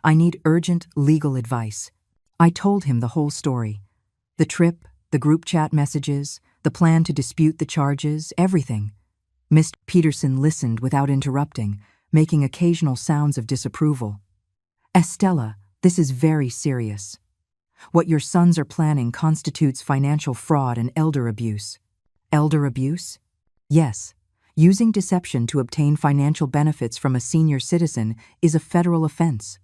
I need urgent legal advice. I told him the whole story. The trip, the group chat messages, the plan to dispute the charges, everything. Mr. Peterson listened without interrupting, making occasional sounds of disapproval. Estela, this is very serious. What your sons are planning constitutes financial fraud and elder abuse. Elder abuse? Yes. Using deception to obtain financial benefits from a senior citizen is a federal offense.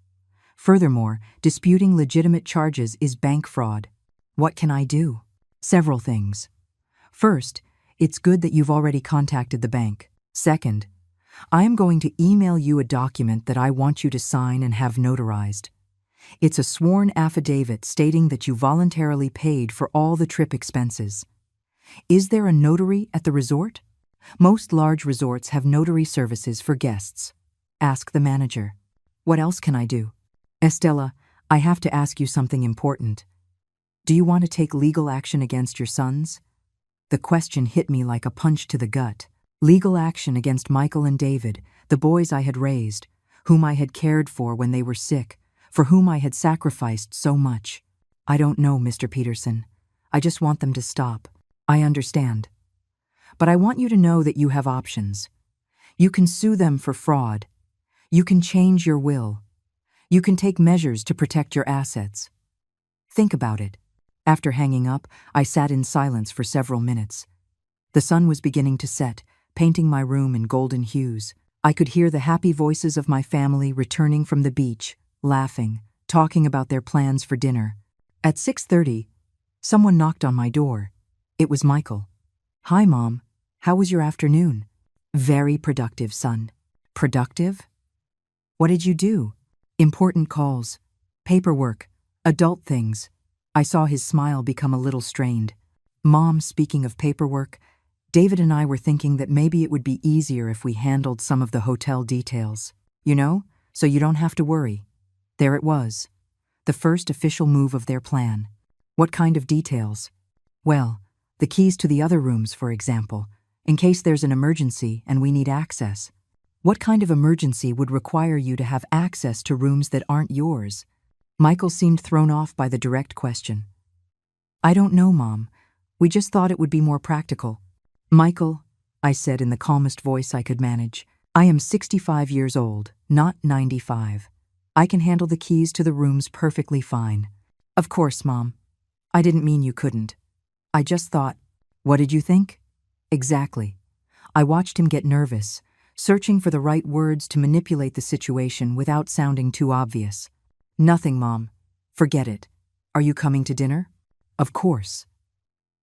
Furthermore, disputing legitimate charges is bank fraud. What can I do? Several things. First, it's good that you've already contacted the bank. Second, I am going to email you a document that I want you to sign and have notarized. It's a sworn affidavit stating that you voluntarily paid for all the trip expenses. Is there a notary at the resort? Most large resorts have notary services for guests. Ask the manager. What else can I do? Estela, I have to ask you something important. Do you want to take legal action against your sons? The question hit me like a punch to the gut. Legal action against Michael and David, the boys I had raised, whom I had cared for when they were sick, for whom I had sacrificed so much. I don't know, Mr. Peterson. I just want them to stop. I understand. But I want you to know that you have options. You can sue them for fraud. You can change your will. You can take measures to protect your assets. Think about it. After hanging up, I sat in silence for several minutes. The sun was beginning to set, painting my room in golden hues. I could hear the happy voices of my family returning from the beach, laughing, talking about their plans for dinner. At 6:30, someone knocked on my door. It was Michael. Hi, Mom. How was your afternoon? Very productive, son. Productive? What did you do? Important calls, paperwork, adult things. I saw his smile become a little strained. Mom, speaking of paperwork, David and I were thinking that maybe it would be easier if we handled some of the hotel details. You know, so you don't have to worry. There it was. The first official move of their plan. What kind of details? Well, the keys to the other rooms, for example, in case there's an emergency and we need access. What kind of emergency would require you to have access to rooms that aren't yours? Michael seemed thrown off by the direct question. I don't know, Mom. We just thought it would be more practical. Michael, I said in the calmest voice I could manage, I am 65 years old, not 95. I can handle the keys to the rooms perfectly fine. Of course, Mom. I didn't mean you couldn't. I just thought, what did you think? Exactly. I watched him get nervous, searching for the right words to manipulate the situation without sounding too obvious. Nothing, Mom. Forget it. Are you coming to dinner? Of course.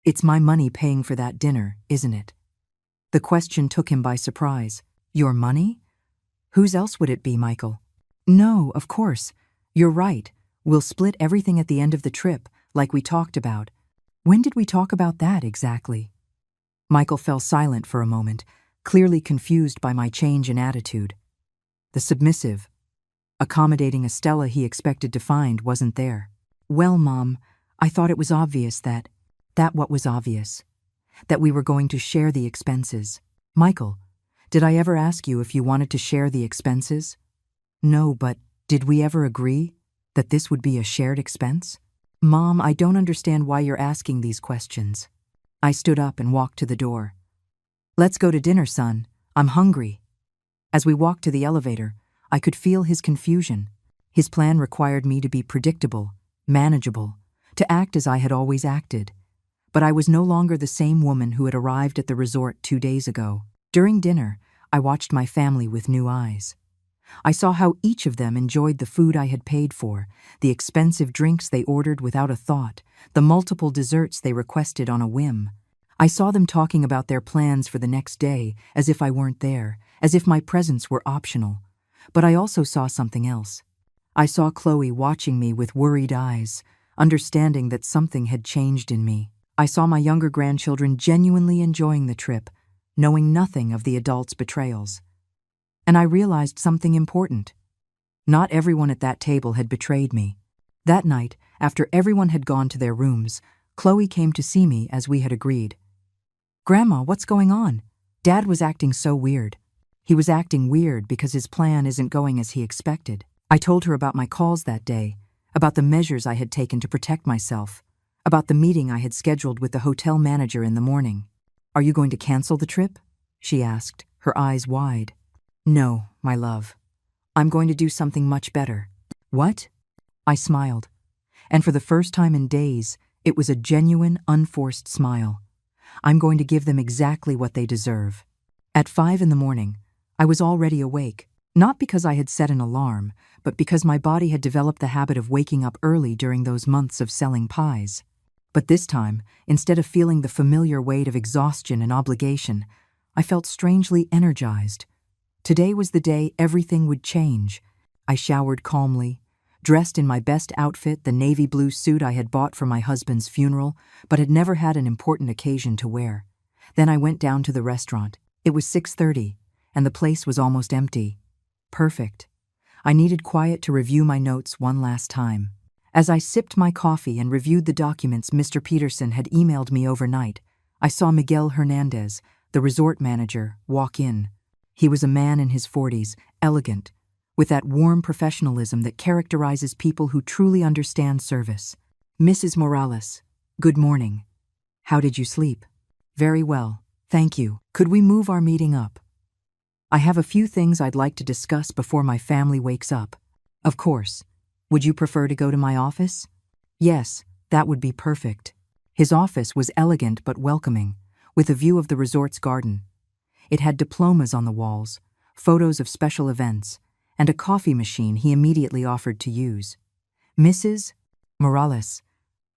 It's my money paying for that dinner, isn't it? The question took him by surprise. Your money? Whose else would it be, Michael? No, of course. You're right. We'll split everything at the end of the trip, like we talked about. When did we talk about that exactly? Michael fell silent for a moment, clearly confused by my change in attitude. The submissive, accommodating Estela he expected to find wasn't there. Well, Mom, I thought it was obvious that what was obvious. That we were going to share the expenses. Michael, did I ever ask you if you wanted to share the expenses? No, but did we ever agree that this would be a shared expense? Mom, I don't understand why you're asking these questions. I stood up and walked to the door. Let's go to dinner, son. I'm hungry. As we walked to the elevator, I could feel his confusion. His plan required me to be predictable, manageable, to act as I had always acted. But I was no longer the same woman who had arrived at the resort 2 days ago. During dinner, I watched my family with new eyes. I saw how each of them enjoyed the food I had paid for, the expensive drinks they ordered without a thought, the multiple desserts they requested on a whim. I saw them talking about their plans for the next day, as if I weren't there, as if my presence were optional. But I also saw something else. I saw Chloe watching me with worried eyes, understanding that something had changed in me. I saw my younger grandchildren genuinely enjoying the trip, knowing nothing of the adults' betrayals. And I realized something important. Not everyone at that table had betrayed me. That night, after everyone had gone to their rooms, Chloe came to see me as we had agreed. "Grandma, what's going on? Dad was acting so weird." He was acting weird because his plan isn't going as he expected. I told her about my calls that day, about the measures I had taken to protect myself, about the meeting I had scheduled with the hotel manager in the morning. "Are you going to cancel the trip?" she asked, her eyes wide. "No, my love. I'm going to do something much better." "What?" I smiled. And for the first time in days, it was a genuine, unforced smile. "I'm going to give them exactly what they deserve." At 5 in the morning, I was already awake, not because I had set an alarm, but because my body had developed the habit of waking up early during those months of selling pies. But this time, instead of feeling the familiar weight of exhaustion and obligation, I felt strangely energized. Today was the day everything would change. I showered calmly, dressed in my best outfit, the navy blue suit I had bought for my husband's funeral, but had never had an important occasion to wear. Then I went down to the restaurant. It was 6:30, and the place was almost empty. Perfect. I needed quiet to review my notes one last time. As I sipped my coffee and reviewed the documents Mr. Peterson had emailed me overnight, I saw Miguel Hernandez, the resort manager, walk in. He was a man in his 40s, elegant, with that warm professionalism that characterizes people who truly understand service. "Mrs. Morales, good morning. How did you sleep?" "Very well, thank you. Could we move our meeting up? I have a few things I'd like to discuss before my family wakes up." "Of course. Would you prefer to go to my office?" "Yes, that would be perfect." His office was elegant but welcoming, with a view of the resort's garden. It had diplomas on the walls, photos of special events, and a coffee machine he immediately offered to use. "Mrs. Morales,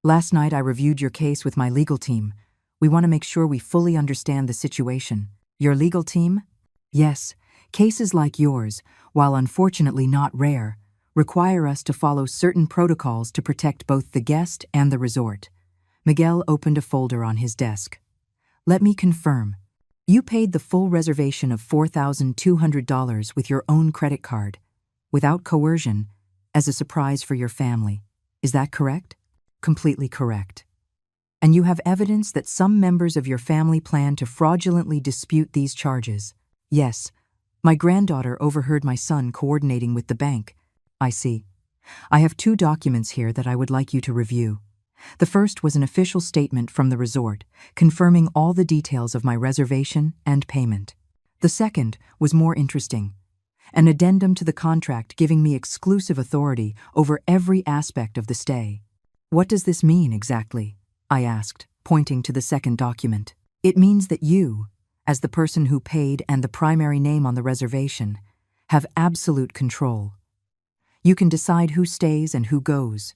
last night I reviewed your case with my legal team. We want to make sure we fully understand the situation." "Your legal team?" "Yes, cases like yours, while unfortunately not rare, require us to follow certain protocols to protect both the guest and the resort." Miguel opened a folder on his desk. "Let me confirm. You paid the full reservation of $4,200 with your own credit card, without coercion, as a surprise for your family. Is that correct?" "Completely correct." "And you have evidence that some members of your family plan to fraudulently dispute these charges?" "Yes. My granddaughter overheard my son coordinating with the bank." "I see. I have 2 documents here that I would like you to review. The first was an official statement from the resort, confirming all the details of my reservation and payment. The second was more interesting, an addendum to the contract giving me exclusive authority over every aspect of the stay." "What does this mean exactly?" I asked, pointing to the second document. "It means that you, as the person who paid and the primary name on the reservation, have absolute control. You can decide who stays and who goes.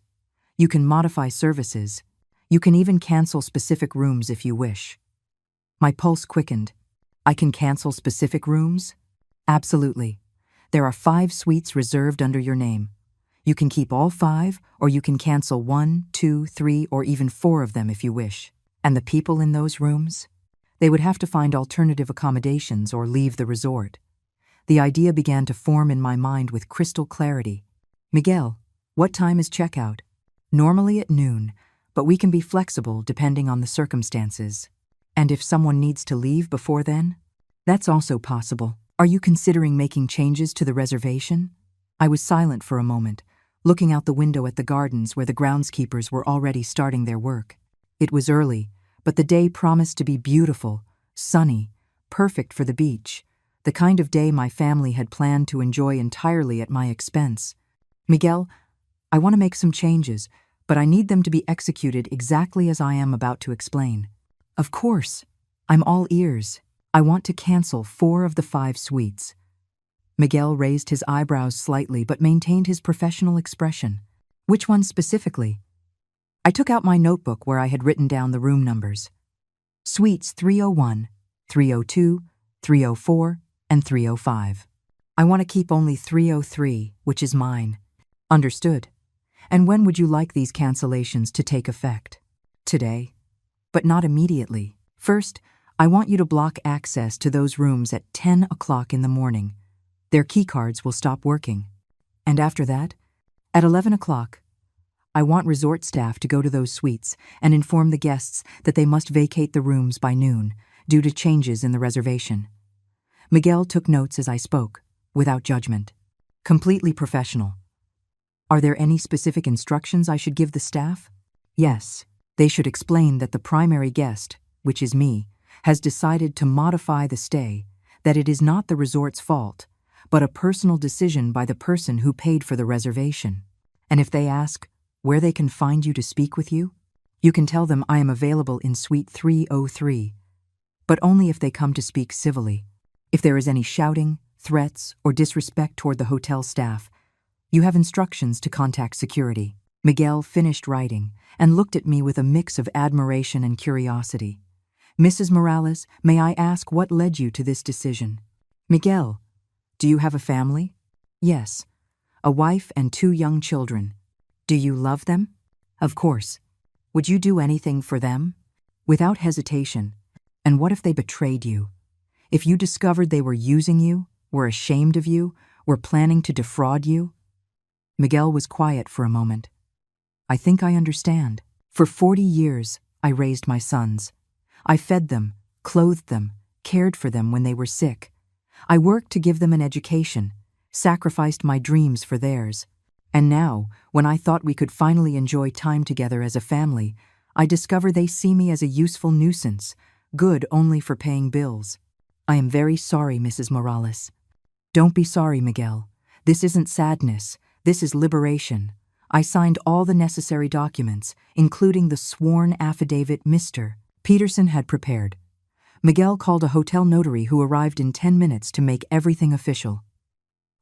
You can modify services. You can even cancel specific rooms if you wish." My pulse quickened. "I can cancel specific rooms?" "Absolutely. There are 5 suites reserved under your name. You can keep all 5, or you can cancel 1, 2, 3, or even 4 of them if you wish. And the people in those rooms? They would have to find alternative accommodations or leave the resort." The idea began to form in my mind with crystal clarity. "Miguel, what time is checkout?" "Normally at noon, but we can be flexible depending on the circumstances." "And if someone needs to leave before then?" "That's also possible. Are you considering making changes to the reservation?" I was silent for a moment, looking out the window at the gardens where the groundskeepers were already starting their work. It was early, but the day promised to be beautiful, sunny, perfect for the beach, the kind of day my family had planned to enjoy entirely at my expense. "Miguel, I want to make some changes, but I need them to be executed exactly as I am about to explain." "Of course. I'm all ears. I want to cancel 4 of the 5 suites." Miguel raised his eyebrows slightly but maintained his professional expression. "Which ones specifically?" I took out my notebook where I had written down the room numbers. Suites 301, 302, 304, and 305. I want to keep only 303, which is mine. Understood. And when would you like these cancellations to take effect? Today. But not immediately. First, I want you to block access to those rooms at 10 o'clock in the morning. Their keycards will stop working. And after that, at 11 o'clock, I want resort staff to go to those suites and inform the guests that they must vacate the rooms by noon due to changes in the reservation. Miguel took notes as I spoke, without judgment. Completely professional. Are there any specific instructions I should give the staff? Yes. They should explain that the primary guest, which is me, has decided to modify the stay, that it is not the resort's fault, but a personal decision by the person who paid for the reservation. And if they ask where they can find you to speak with you, you can tell them I am available in Suite 303, but only if they come to speak civilly. If there is any shouting, threats, or disrespect toward the hotel staff, you have instructions to contact security. Miguel finished writing and looked at me with a mix of admiration and curiosity. Mrs. Morales, may I ask what led you to this decision? Miguel, do you have a family? Yes, a wife and 2 young children. Do you love them? Of course. Would you do anything for them? Without hesitation. And what if they betrayed you? If you discovered they were using you, were ashamed of you, were planning to defraud you? Miguel was quiet for a moment. I think I understand. For 40 years, I raised my sons. I fed them, clothed them, cared for them when they were sick. I worked to give them an education, sacrificed my dreams for theirs. And now, when I thought we could finally enjoy time together as a family, I discover they see me as a useful nuisance, good only for paying bills. I am very sorry, Mrs. Morales. Don't be sorry, Miguel. This isn't sadness. This is liberation. I signed all the necessary documents, including the sworn affidavit Mr. Peterson had prepared. Miguel called a hotel notary who arrived in 10 minutes to make everything official.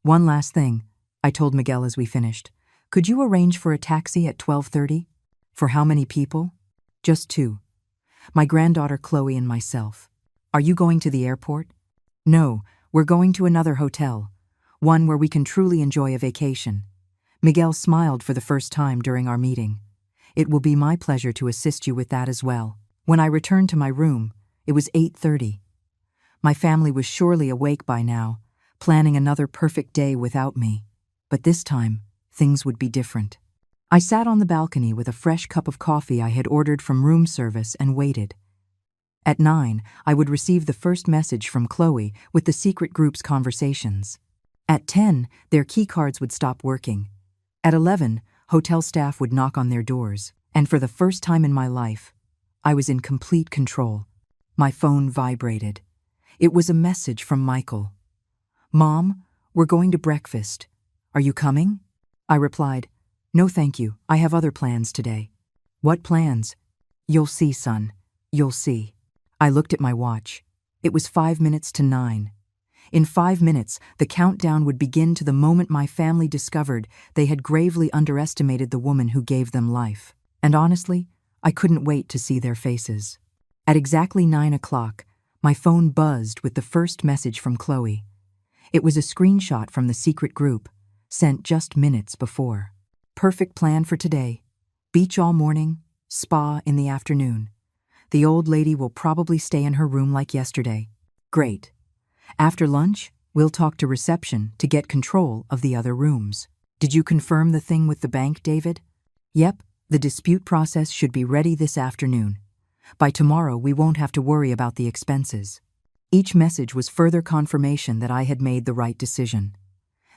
One last thing, I told Miguel as we finished. Could you arrange for a taxi at 12:30? For how many people? Just 2. My granddaughter Chloe and myself. Are you going to the airport? No, we're going to another hotel, one where we can truly enjoy a vacation. Miguel smiled for the first time during our meeting. It will be my pleasure to assist you with that as well. When I returned to my room, it was 8:30. My family was surely awake by now, planning another perfect day without me. But this time, things would be different. I sat on the balcony with a fresh cup of coffee I had ordered from room service and waited. At 9, I would receive the first message from Chloe with the secret group's conversations. At 10, their keycards would stop working. At 11, hotel staff would knock on their doors. And for the first time in my life, I was in complete control. My phone vibrated. It was a message from Michael. Mom, we're going to breakfast. Are you coming? I replied, No thank you, I have other plans today. What plans? You'll see, son. You'll see. I looked at my watch. It was 5 minutes to 9. In 5 minutes, the countdown would begin to the moment my family discovered they had gravely underestimated the woman who gave them life. And honestly, I couldn't wait to see their faces. At exactly 9 o'clock, my phone buzzed with the first message from Chloe. It was a screenshot from the secret group, sent just minutes before. Perfect plan for today. Beach all morning, spa in the afternoon. The old lady will probably stay in her room like yesterday. Great. After lunch, we'll talk to reception to get control of the other rooms. Did you confirm the thing with the bank, David? Yep, the dispute process should be ready this afternoon. By tomorrow, we won't have to worry about the expenses. Each message was further confirmation that I had made the right decision.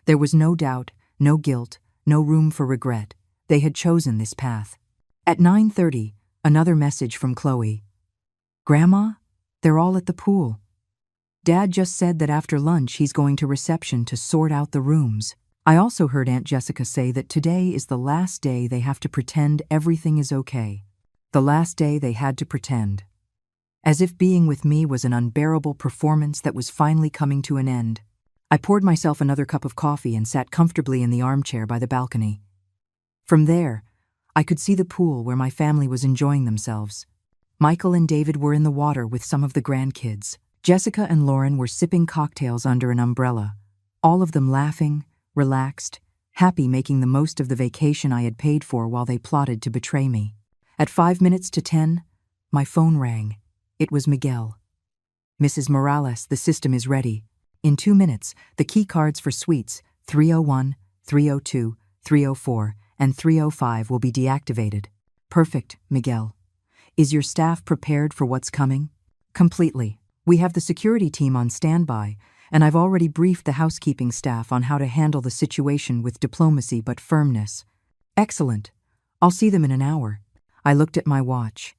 There was no doubt, no guilt, no room for regret. They had chosen this path. At 9:30, another message from Chloe. Grandma, they're all at the pool. Dad just said that after lunch he's going to reception to sort out the rooms. I also heard Aunt Jessica say that today is the last day they have to pretend everything is okay. The last day they had to pretend. As if being with me was an unbearable performance that was finally coming to an end. I poured myself another cup of coffee and sat comfortably in the armchair by the balcony. From there, I could see the pool where my family was enjoying themselves. Michael and David were in the water with some of the grandkids. Jessica and Lauren were sipping cocktails under an umbrella, all of them laughing, relaxed, happy, making the most of the vacation I had paid for while they plotted to betray me. At 5 minutes to 10, my phone rang. It was Miguel. "Mrs. Morales, the system is ready. In 2 minutes, the key cards for suites 301, 302, 304, and 305 will be deactivated." "Perfect, Miguel. Is your staff prepared for what's coming?" "Completely. We have the security team on standby, and I've already briefed the housekeeping staff on how to handle the situation with diplomacy but firmness." "Excellent. I'll see them in an hour." I looked at my watch.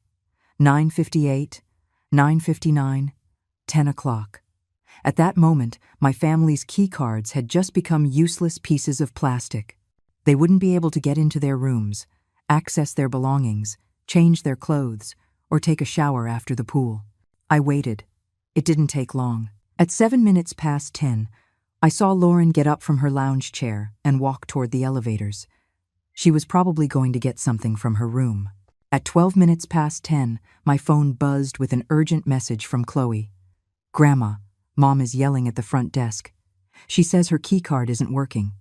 9:58, 9:59, 10 o'clock. At that moment, my family's key cards had just become useless pieces of plastic. They wouldn't be able to get into their rooms, access their belongings, change their clothes, or take a shower after the pool. I waited. It didn't take long. At 7 minutes past 10, I saw Lauren get up from her lounge chair and walk toward the elevators. She was probably going to get something from her room. At 12 minutes past 10, my phone buzzed with an urgent message from Chloe. "Grandma, Mom is yelling at the front desk. She says her keycard isn't working."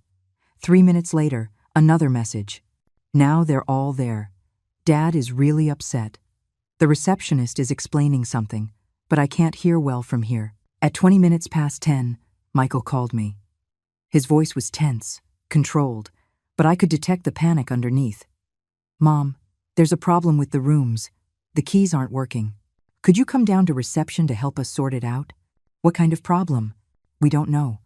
3 minutes later, another message. "Now they're all there. Dad is really upset. The receptionist is explaining something, but I can't hear well from here." At 20 minutes past 10, Michael called me. His voice was tense, controlled, but I could detect the panic underneath. "Mom, there's a problem with the rooms. The keys aren't working. Could you come down to reception to help us sort it out?" "What kind of problem?" "We don't know.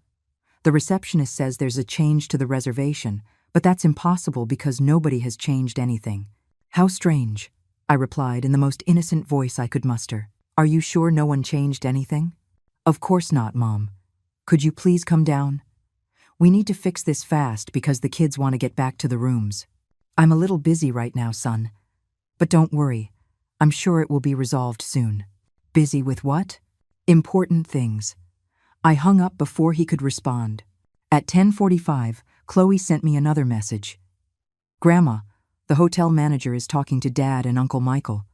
The receptionist says there's a change to the reservation, but that's impossible because nobody has changed anything." "How strange," I replied in the most innocent voice I could muster. "Are you sure no one changed anything?" "Of course not, Mom. Could you please come down? We need to fix this fast because the kids want to get back to the rooms." "I'm a little busy right now, son. But don't worry. I'm sure it will be resolved soon." "Busy with what?" "Important things." I hung up before he could respond. At 10:45, Chloe sent me another message. "Grandma, the hotel manager is talking to Dad and Uncle Michael.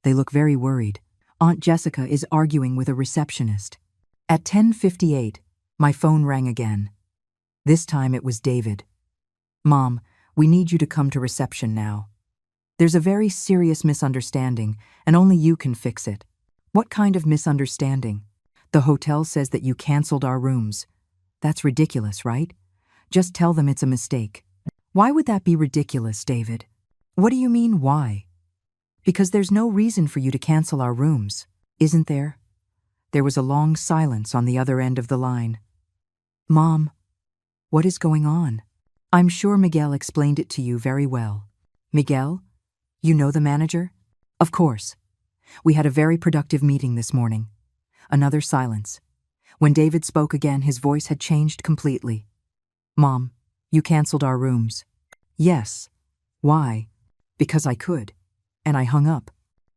They look very worried. Aunt Jessica is arguing with a receptionist." At 10:58, my phone rang again. This time it was David. "Mom, we need you to come to reception now. There's a very serious misunderstanding, and only you can fix it." "What kind of misunderstanding?" "The hotel says that you canceled our rooms. That's ridiculous, right? Just tell them it's a mistake." "Why would that be ridiculous, David?" "What do you mean, why?" "Because there's no reason for you to cancel our rooms, isn't there?" There was a long silence on the other end of the line. "Mom, what is going on?" "I'm sure Miguel explained it to you very well." "Miguel? You know the manager?" "Of course. We had a very productive meeting this morning." Another silence. When David spoke again, his voice had changed completely. "Mom, you canceled our rooms." "Yes. Why?" "Because I could." And I hung up.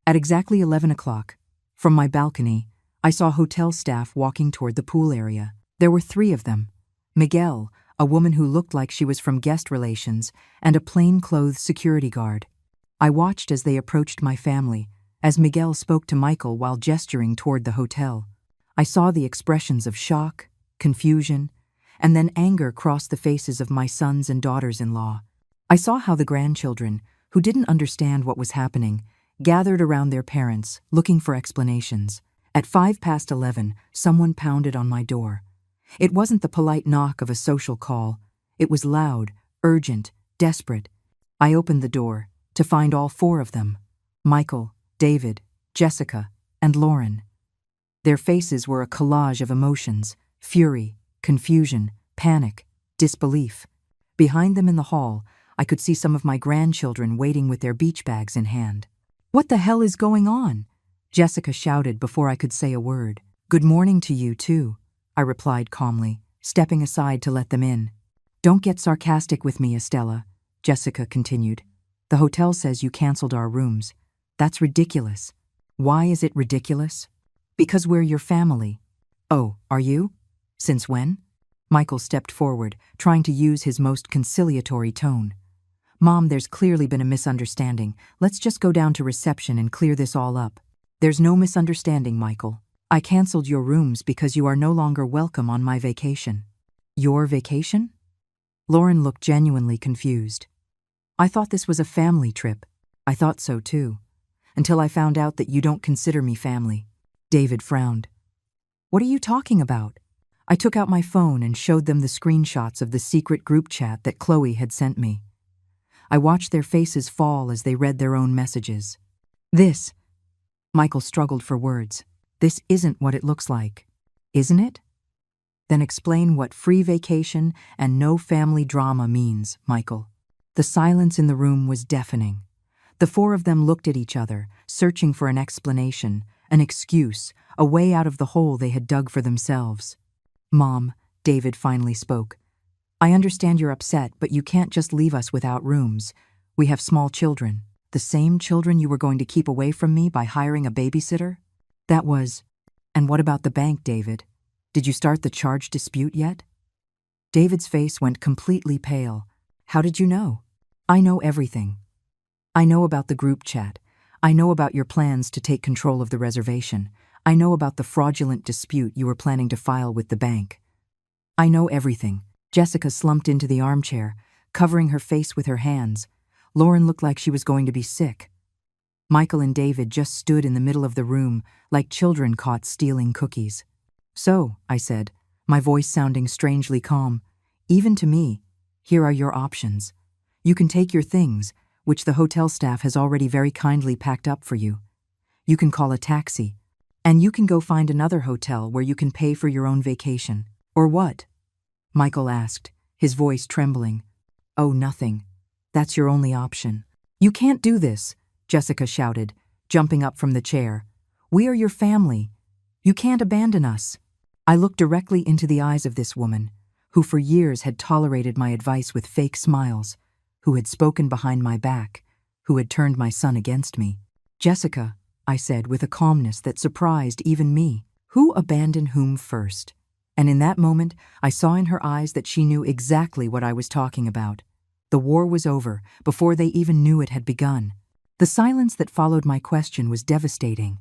At exactly 11 o'clock, from my balcony, I saw hotel staff walking toward the pool area. There were 3 of them. Miguel, a woman who looked like she was from guest relations, and a plain-clothed security guard. I watched as they approached my family, as Miguel spoke to Michael while gesturing toward the hotel. I saw the expressions of shock, confusion, and then anger cross the faces of my sons and daughters-in-law. I saw how the grandchildren, who didn't understand what was happening, gathered around their parents, looking for explanations. At 11:05, someone pounded on my door. It wasn't the polite knock of a social call. It was loud, urgent, desperate. I opened the door to find all 4 of them: Michael, David, Jessica, and Lauren. Their faces were a collage of emotions: fury, confusion, panic, disbelief. Behind them in the hall, I could see some of my grandchildren waiting with their beach bags in hand. "What the hell is going on?" Jessica shouted before I could say a word. "Good morning to you, too," I replied calmly, stepping aside to let them in. "Don't get sarcastic with me, Estella," Jessica continued. "The hotel says you canceled our rooms. That's ridiculous." "Why is it ridiculous?" "Because we're your family." "Oh, are you? Since when?" Michael stepped forward, trying to use his most conciliatory tone. "Mom, there's clearly been a misunderstanding. Let's just go down to reception and clear this all up." There's no misunderstanding, Michael. I canceled your rooms because you are no longer welcome on my vacation. Your vacation? Lauren looked genuinely confused. I thought this was a family trip. I thought so too. Until I found out that you don't consider me family. David frowned. What are you talking about? I took out my phone and showed them the screenshots of the secret group chat that Chloe had sent me. I watched their faces fall as they read their own messages. Michael struggled for words. This isn't what it looks like. Isn't it? Then explain what free vacation and no family drama means, Michael. The silence in the room was deafening. The four of them looked at each other, searching for an explanation, an excuse, a way out of the hole they had dug for themselves. Mom, David finally spoke. I understand you're upset, but you can't just leave us without rooms. We have small children. The same children you were going to keep away from me by hiring a babysitter? And what about the bank, David? Did you start the charge dispute yet? David's face went completely pale. How did you know? I know everything. I know about the group chat. I know about your plans to take control of the reservation. I know about the fraudulent dispute you were planning to file with the bank. I know everything. Jessica slumped into the armchair, covering her face with her hands. Lauren looked like she was going to be sick. Michael and David just stood in the middle of the room like children caught stealing cookies. So, I said, my voice sounding strangely calm, even to me, here are your options. You can take your things, which the hotel staff has already very kindly packed up for you. You can call a taxi, and you can go find another hotel where you can pay for your own vacation. Or what? Michael asked, his voice trembling. Oh, nothing. That's your only option. You can't do this, Jessica shouted, jumping up from the chair. We are your family. You can't abandon us. I looked directly into the eyes of this woman, who for years had tolerated my advice with fake smiles, who had spoken behind my back, who had turned my son against me. Jessica, I said with a calmness that surprised even me, who abandoned whom first? And in that moment, I saw in her eyes that she knew exactly what I was talking about. The war was over before they even knew it had begun. The silence that followed my question was devastating.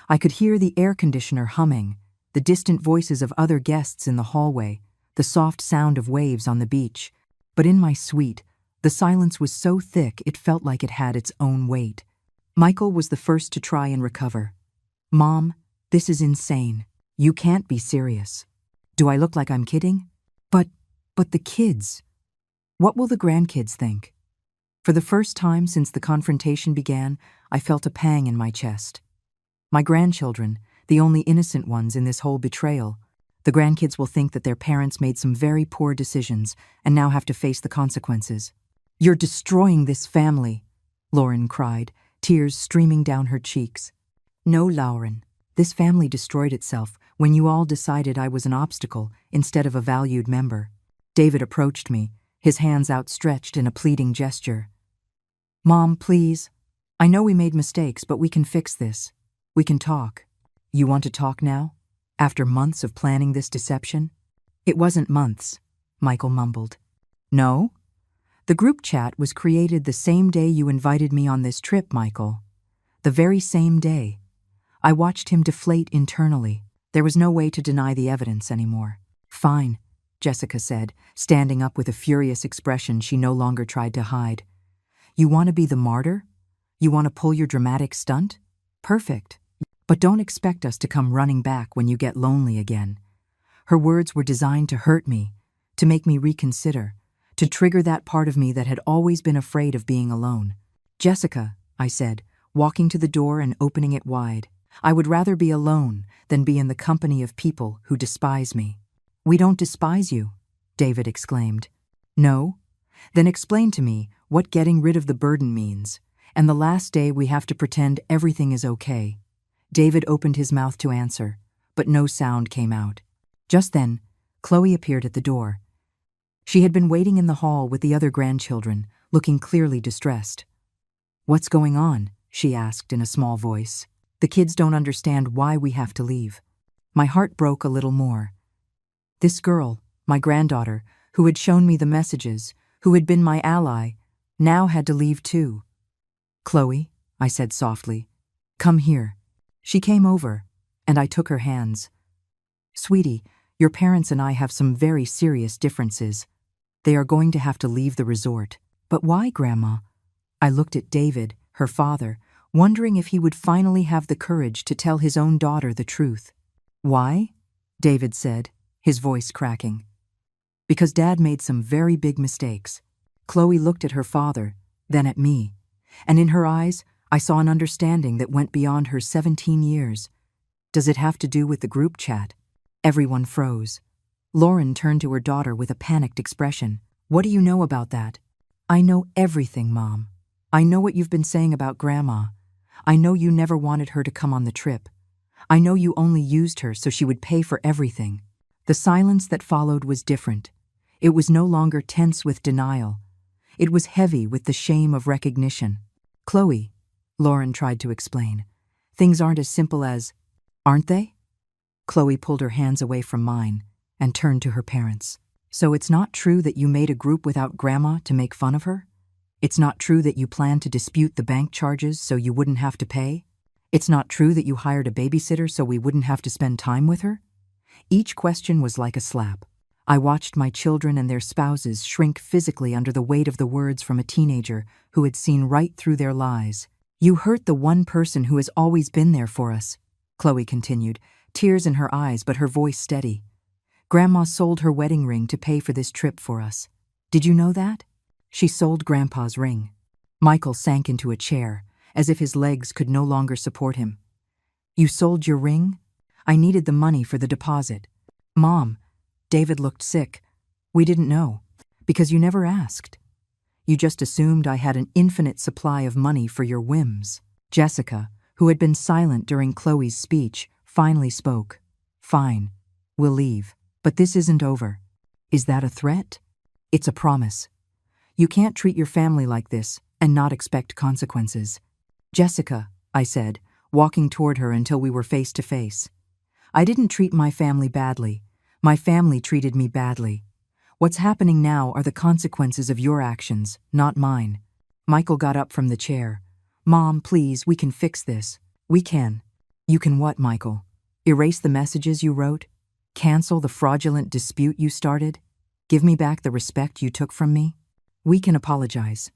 I could hear the air conditioner humming, the distant voices of other guests in the hallway, the soft sound of waves on the beach. But in my suite, the silence was so thick it felt like it had its own weight. Michael was the first to try and recover. Mom, this is insane. You can't be serious. Do I look like I'm kidding? But the kids. What will the grandkids think? For the first time since the confrontation began, I felt a pang in my chest. My grandchildren, the only innocent ones in this whole betrayal, the grandkids will think that their parents made some very poor decisions and now have to face the consequences. You're destroying this family, Lauren cried, tears streaming down her cheeks. No, Lauren, this family destroyed itself when you all decided I was an obstacle instead of a valued member. David approached me, his hands outstretched in a pleading gesture. Mom, please. I know we made mistakes, but we can fix this. We can talk. You want to talk now? After months of planning this deception? It wasn't months, Michael mumbled. No? The group chat was created the same day you invited me on this trip, Michael. The very same day. I watched him deflate internally. There was no way to deny the evidence anymore. Fine, Jessica said, standing up with a furious expression she no longer tried to hide. You want to be the martyr? You want to pull your dramatic stunt? Perfect. But don't expect us to come running back when you get lonely again. Her words were designed to hurt me, to make me reconsider, to trigger that part of me that had always been afraid of being alone. Jessica, I said, walking to the door and opening it wide, I would rather be alone than be in the company of people who despise me. We don't despise you, David exclaimed. No? Then explain to me what getting rid of the burden means, and the last day we have to pretend everything is okay. David opened his mouth to answer, but no sound came out. Just then, Chloe appeared at the door. She had been waiting in the hall with the other grandchildren, looking clearly distressed. What's going on? She asked in a small voice. The kids don't understand why we have to leave. My heart broke a little more. This girl, my granddaughter, who had shown me the messages, who had been my ally, now had to leave too. Chloe, I said softly, come here. She came over, and I took her hands. Sweetie, your parents and I have some very serious differences. They are going to have to leave the resort. But why, Grandma? I looked at David, her father, wondering if he would finally have the courage to tell his own daughter the truth. Why? David said, his voice cracking. Because Dad made some very big mistakes. Chloe looked at her father, then at me, and in her eyes, I saw an understanding that went beyond her 17 years. Does it have to do with the group chat? Everyone froze. Lauren turned to her daughter with a panicked expression. What do you know about that? I know everything, Mom. I know what you've been saying about Grandma. I know you never wanted her to come on the trip. I know you only used her so she would pay for everything. The silence that followed was different. It was no longer tense with denial. It was heavy with the shame of recognition. Chloe, Lauren tried to explain, things aren't as simple as, aren't they? Chloe pulled her hands away from mine and turned to her parents. So it's not true that you made a group without Grandma to make fun of her? It's not true that you planned to dispute the bank charges so you wouldn't have to pay? It's not true that you hired a babysitter so we wouldn't have to spend time with her? Each question was like a slap. I watched my children and their spouses shrink physically under the weight of the words from a teenager who had seen right through their lies. You hurt the one person who has always been there for us, Chloe continued, tears in her eyes but her voice steady. Grandma sold her wedding ring to pay for this trip for us. Did you know that? She sold Grandpa's ring. Michael sank into a chair, as if his legs could no longer support him. You sold your ring? I needed the money for the deposit. Mom, David looked sick. We didn't know, because you never asked. You just assumed I had an infinite supply of money for your whims. Jessica, who had been silent during Chloe's speech, finally spoke. Fine, we'll leave. But this isn't over. Is that a threat? It's a promise. You can't treat your family like this and not expect consequences. Jessica, I said, walking toward her until we were face to face. I didn't treat my family badly. My family treated me badly. What's happening now are the consequences of your actions, not mine. Michael got up from the chair. Mom, please, we can fix this. We can. You can what, Michael? Erase the messages you wrote? Cancel the fraudulent dispute you started? Give me back the respect you took from me? We can apologize.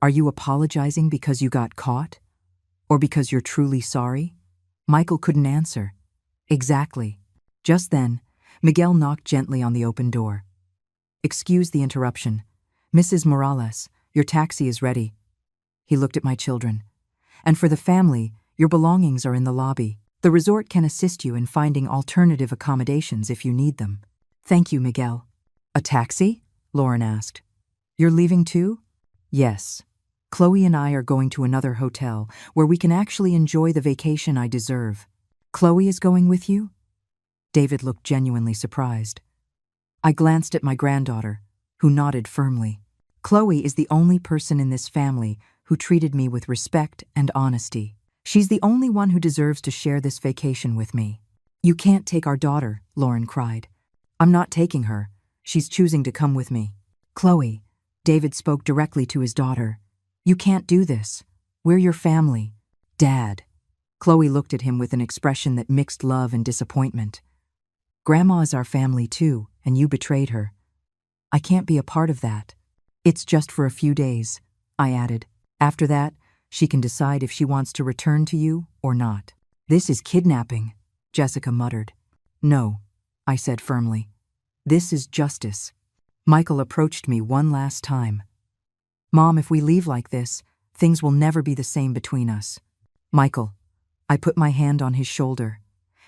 Are you apologizing because you got caught? Or because you're truly sorry? Michael couldn't answer. Exactly. Just then, Miguel knocked gently on the open door. Excuse the interruption. Mrs. Morales, your taxi is ready. He looked at my children. And for the family, your belongings are in the lobby. The resort can assist you in finding alternative accommodations if you need them. Thank you, Miguel. A taxi? Lauren asked. You're leaving too? Yes. Chloe and I are going to another hotel where we can actually enjoy the vacation I deserve. Chloe is going with you? David looked genuinely surprised. I glanced at my granddaughter, who nodded firmly. Chloe is the only person in this family who treated me with respect and honesty. She's the only one who deserves to share this vacation with me. You can't take our daughter, Lauren cried. I'm not taking her. She's choosing to come with me. Chloe, David spoke directly to his daughter. You can't do this. We're your family. Dad. Chloe looked at him with an expression that mixed love and disappointment. Grandma is our family too, and you betrayed her. I can't be a part of that. It's just for a few days, I added. After that, she can decide if she wants to return to you or not. This is kidnapping, Jessica muttered. No, I said firmly. This is justice. Michael approached me one last time. Mom, if we leave like this, things will never be the same between us. Michael, I put my hand on his shoulder,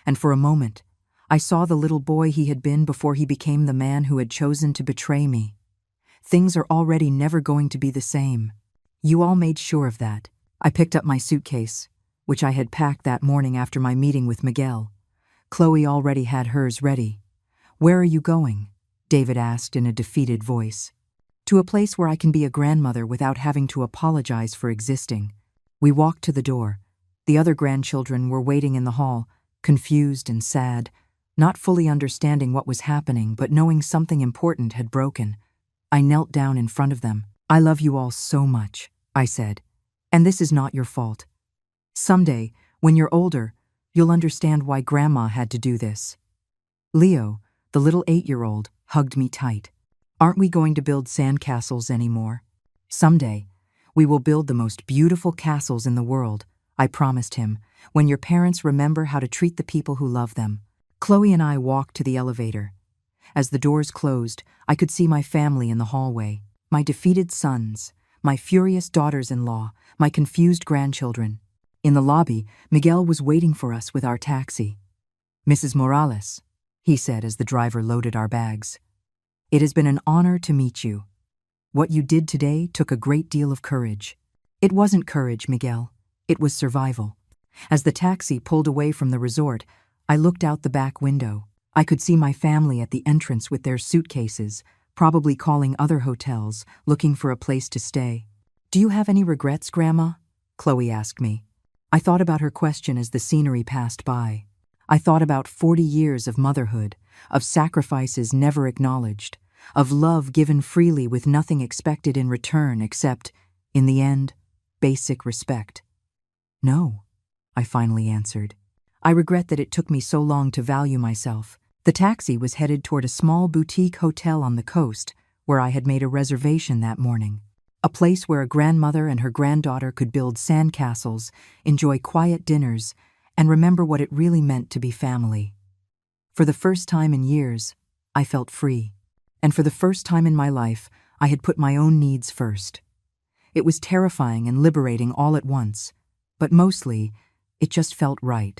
and for a moment, I saw the little boy he had been before he became the man who had chosen to betray me. Things are already never going to be the same. You all made sure of that. I picked up my suitcase, which I had packed that morning after my meeting with Miguel. Chloe already had hers ready. Where are you going? David asked in a defeated voice. To a place where I can be a grandmother without having to apologize for existing. We walked to the door. The other grandchildren were waiting in the hall, confused and sad, not fully understanding what was happening but knowing something important had broken. I knelt down in front of them. I love you all so much, I said, and this is not your fault. Someday, when you're older, You'll understand why Grandma had to do this." Leo, the little 8-year-old, hugged me tight. "Aren't we going to build sandcastles anymore? Someday, we will build the most beautiful castles in the world," I promised him, "when your parents remember how to treat the people who love them." Chloe and I walked to the elevator. As the doors closed, I could see my family in the hallway. My defeated sons, my furious daughters-in-law, my confused grandchildren. In the lobby, Miguel was waiting for us with our taxi. "Mrs. Morales," he said as the driver loaded our bags, "it has been an honor to meet you. What you did today took a great deal of courage." "It wasn't courage, Miguel. It was survival." As the taxi pulled away from the resort, I looked out the back window. I could see my family at the entrance with their suitcases, probably calling other hotels, looking for a place to stay. "Do you have any regrets, Grandma?" Chloe asked me. I thought about her question as the scenery passed by. I thought about 40 years of motherhood, of sacrifices never acknowledged, of love given freely with nothing expected in return except, in the end, basic respect. "No," I finally answered. "I regret that it took me so long to value myself." The taxi was headed toward a small boutique hotel on the coast, where I had made a reservation that morning. A place where a grandmother and her granddaughter could build sandcastles, enjoy quiet dinners, and remember what it really meant to be family. For the first time in years, I felt free. And for the first time in my life, I had put my own needs first. It was terrifying and liberating all at once, but mostly, it just felt right.